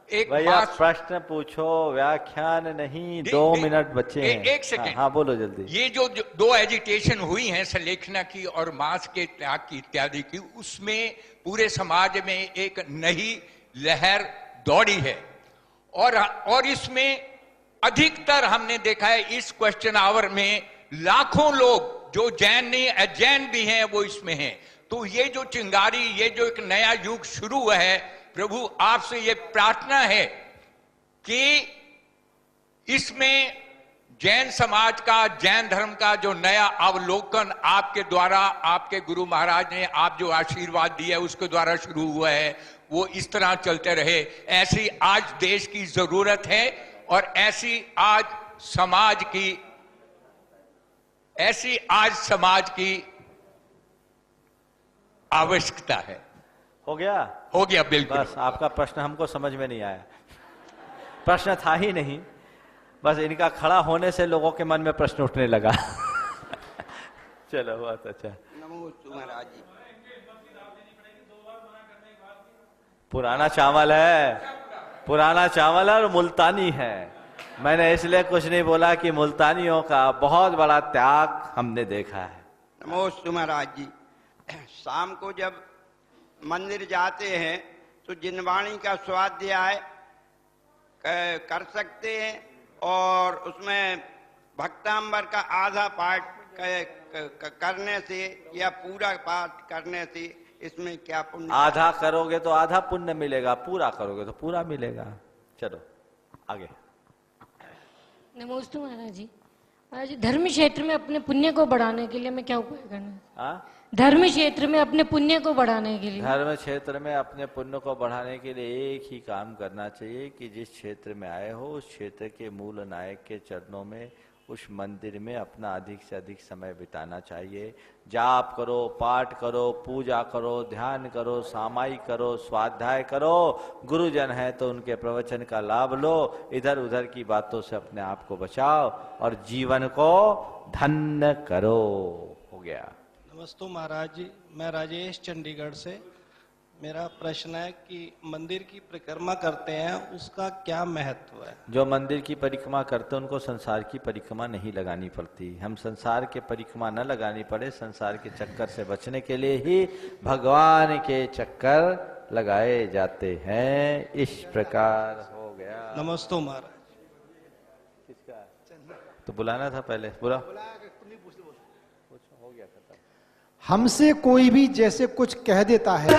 C: एक
B: भैया प्रश्न पूछो, व्याख्यान नहीं। 2 मिनट बचे हैं।
C: एक सेकेंड।
B: हाँ बोलो जल्दी।
C: ये जो 2 एजिटेशन हुई हैं सलेखना की और मांस के त्याग की इत्यादि की, उसमें पूरे समाज में एक नई लहर दौड़ी है। और इसमें अधिकतर हमने देखा है इस क्वेश्चन आवर में लाखों लोग जो जैन नहीं अजैन भी हैं वो इसमें हैं। तो ये जो चिंगारी, ये जो एक नया युग शुरू हुआ है, प्रभु आपसे ये प्रार्थना है कि इसमें जैन समाज का, जैन धर्म का जो नया अवलोकन आपके द्वारा, आपके गुरु महाराज ने आप जो आशीर्वाद दिया उसके द्वारा शुरू हुआ है, वो इस तरह चलते रहे। ऐसी आज देश की जरूरत है और ऐसी आज समाज की आवश्यकता है।
B: हो गया?
C: हो गया, बिल्कुल।
B: बस आपका प्रश्न हमको समझ में नहीं आया। प्रश्न था ही नहीं, बस इनका खड़ा होने से लोगों के मन में प्रश्न उठने लगा। चलो बहुत अच्छा।
D: नमो महाराज जी।
B: पुराना चावल है, पुराना चावल और मुल्तानी है। मैंने इसलिए कुछ नहीं बोला कि मुल्तानियों का बहुत बड़ा त्याग हमने देखा है।
D: नमो महाराज जी। शाम को जब मंदिर जाते हैं तो जिनवाणी का स्वाध्याय कर सकते हैं और उसमें भक्तांबर का आधा पाठ करने से या पूरा पाठ करने से इसमें क्या पुण्य?
B: आधा करोगे तो आधा पुण्य मिलेगा, पूरा करोगे तो पूरा मिलेगा। चलो आगे।
E: नमस्ते महाराज जी। महाराज जी, धर्म क्षेत्र में अपने पुण्य को बढ़ाने के लिए मैं क्या उपाय करना है? धर्म क्षेत्र में अपने पुण्य को बढ़ाने के लिए,
B: धर्म क्षेत्र में अपने पुण्य को बढ़ाने के लिए एक ही काम करना चाहिए कि जिस क्षेत्र में आए हो उस क्षेत्र के मूल नायक के चरणों में, उस मंदिर में अपना अधिक से अधिक समय बिताना चाहिए। जाप करो, पाठ करो, पूजा करो, ध्यान करो, सामायिक करो, स्वाध्याय करो। गुरुजन है तो उनके प्रवचन का लाभ लो। इधर उधर की बातों से अपने आप को बचाओ और जीवन को धन्य करो। हो गया।
W: नमस्ते महाराज जी, मैं राजेश चंडीगढ़ से। मेरा प्रश्न है कि मंदिर की परिक्रमा करते हैं उसका क्या महत्व है?
B: जो मंदिर की परिक्रमा करते हैं उनको संसार की परिक्रमा नहीं लगानी पड़ती। हम संसार के परिक्रमा न लगानी पड़े, संसार के चक्कर से बचने के लिए ही भगवान के चक्कर लगाए जाते हैं। इस प्रकार हो गया।
W: नमस्ते महाराज।
B: किसका? तो बुलाना था पहले, बुला।
A: हमसे कोई भी जैसे कुछ कह देता है।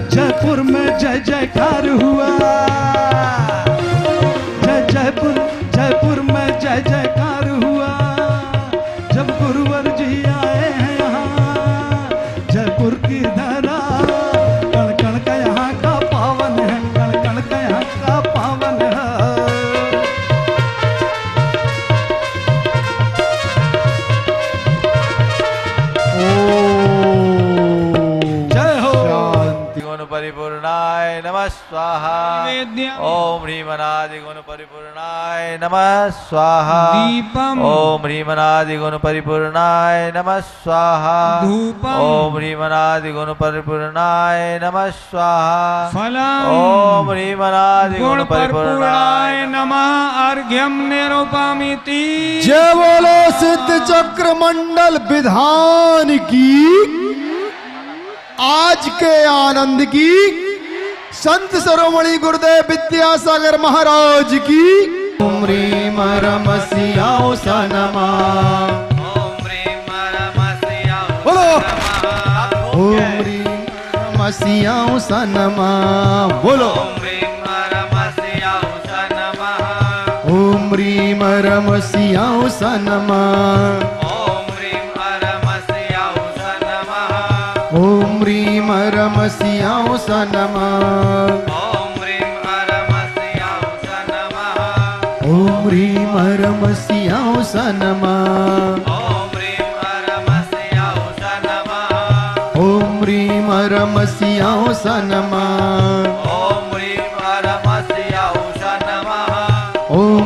X: जयपुर में जय जयकार हुआ, जयपुर में जय जयकार हुआ। जब गुरुवर जी आए हैं यहाँ, जयपुर की धरा कण कण का यहाँ का पावन है, कण कण का यहाँ का पावन है।
B: परिपूर्णाय नमः स्वाहा। ओम ह्रीमनादि गुण परिपूर्णाय परिपूर्णाय नमः स्वाहा।
F: दीपम।
B: ओम ह्रीमनादि गुण परिपूर्णाय नमः स्वाहा।
F: धूपम।
B: ओम ह्रीमनादि गुण परिपूर्णाय नमः स्वाहा।
F: फलम।
B: ओम ह्रीमनादि गुण परिपूर्णाय
F: नमः अर्घ्यम निरूपमिति।
A: जय बोलो सिद्ध चक्र मंडल विधान की, आज के आनंद की, संत शिरोमणि गुरुदेव विद्यासागर महाराज की। ओम ह्रीम रमसियाओ सनमा। बोलो ओम ह्रीम रमसियाओ सनमा। बोलो ओम ह्रीम रमसियाओ सनमा। ओम ह्रीम रमसियाओ सनमा। ओम ह्रीम रमसियाओ सनमा। ओम ह्रीम रमसियाओ सनमा। ओम ह्रीम रमसियाओ सनमा। ओम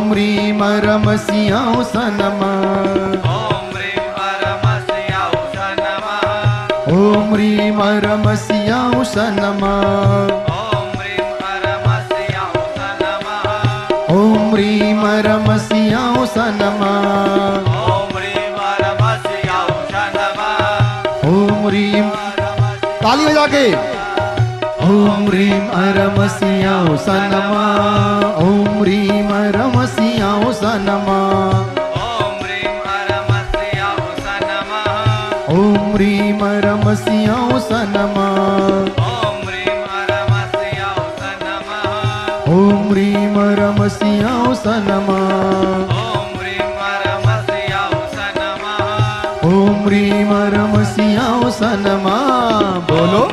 A: ह्रीम रमसियाओ सनमा। ओम ह्रीम रमसियाओ सनमा। ओम ह्रीम, ताली बजा के। ओम ह्रीम रमसियाओ सनमा। ओम ह्रीम रमसियाओ सनमा। ओम ह्रीम रमसियाओ सनमा। ओम ह्रीम रमसियाओ सनमा। ओम ह्रीम रमसियाओ सनमा। बोलो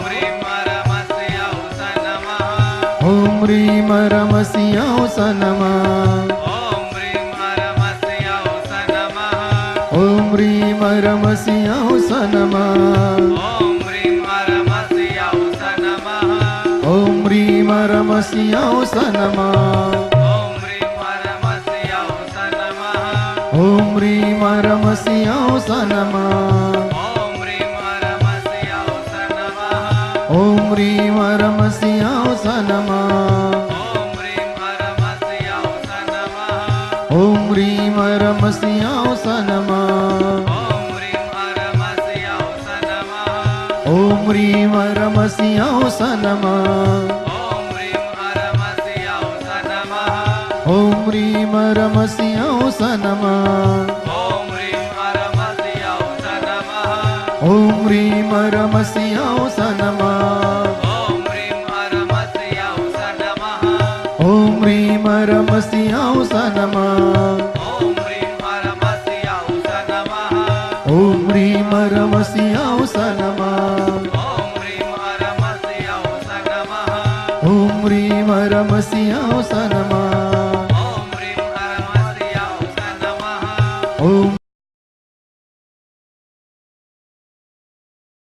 A: ओम ह्रीम रमसियाओ सनमा। ओम ह्रीम रमसियाओ सनमा। ओम ह्रीम रमसियाओ सनमा। ओम ह्रीम रमसियाओ सनमा। ओम ह्रीम रमसियाओ सनमा। ओम ह्रीम रमसियाओ सनमा। ओम ह्रीम रमसियाओ सनमा। ओम ह्रीम रमसियाओ सनमा। ओम ह्रीम रमसियाओ सनमा। ओम ह्रीम रमसियाओ सनमा। ओम ह्रीम रमसियाओ सनमा। ओम ह्रीम रमसियाओ सनमा। ओम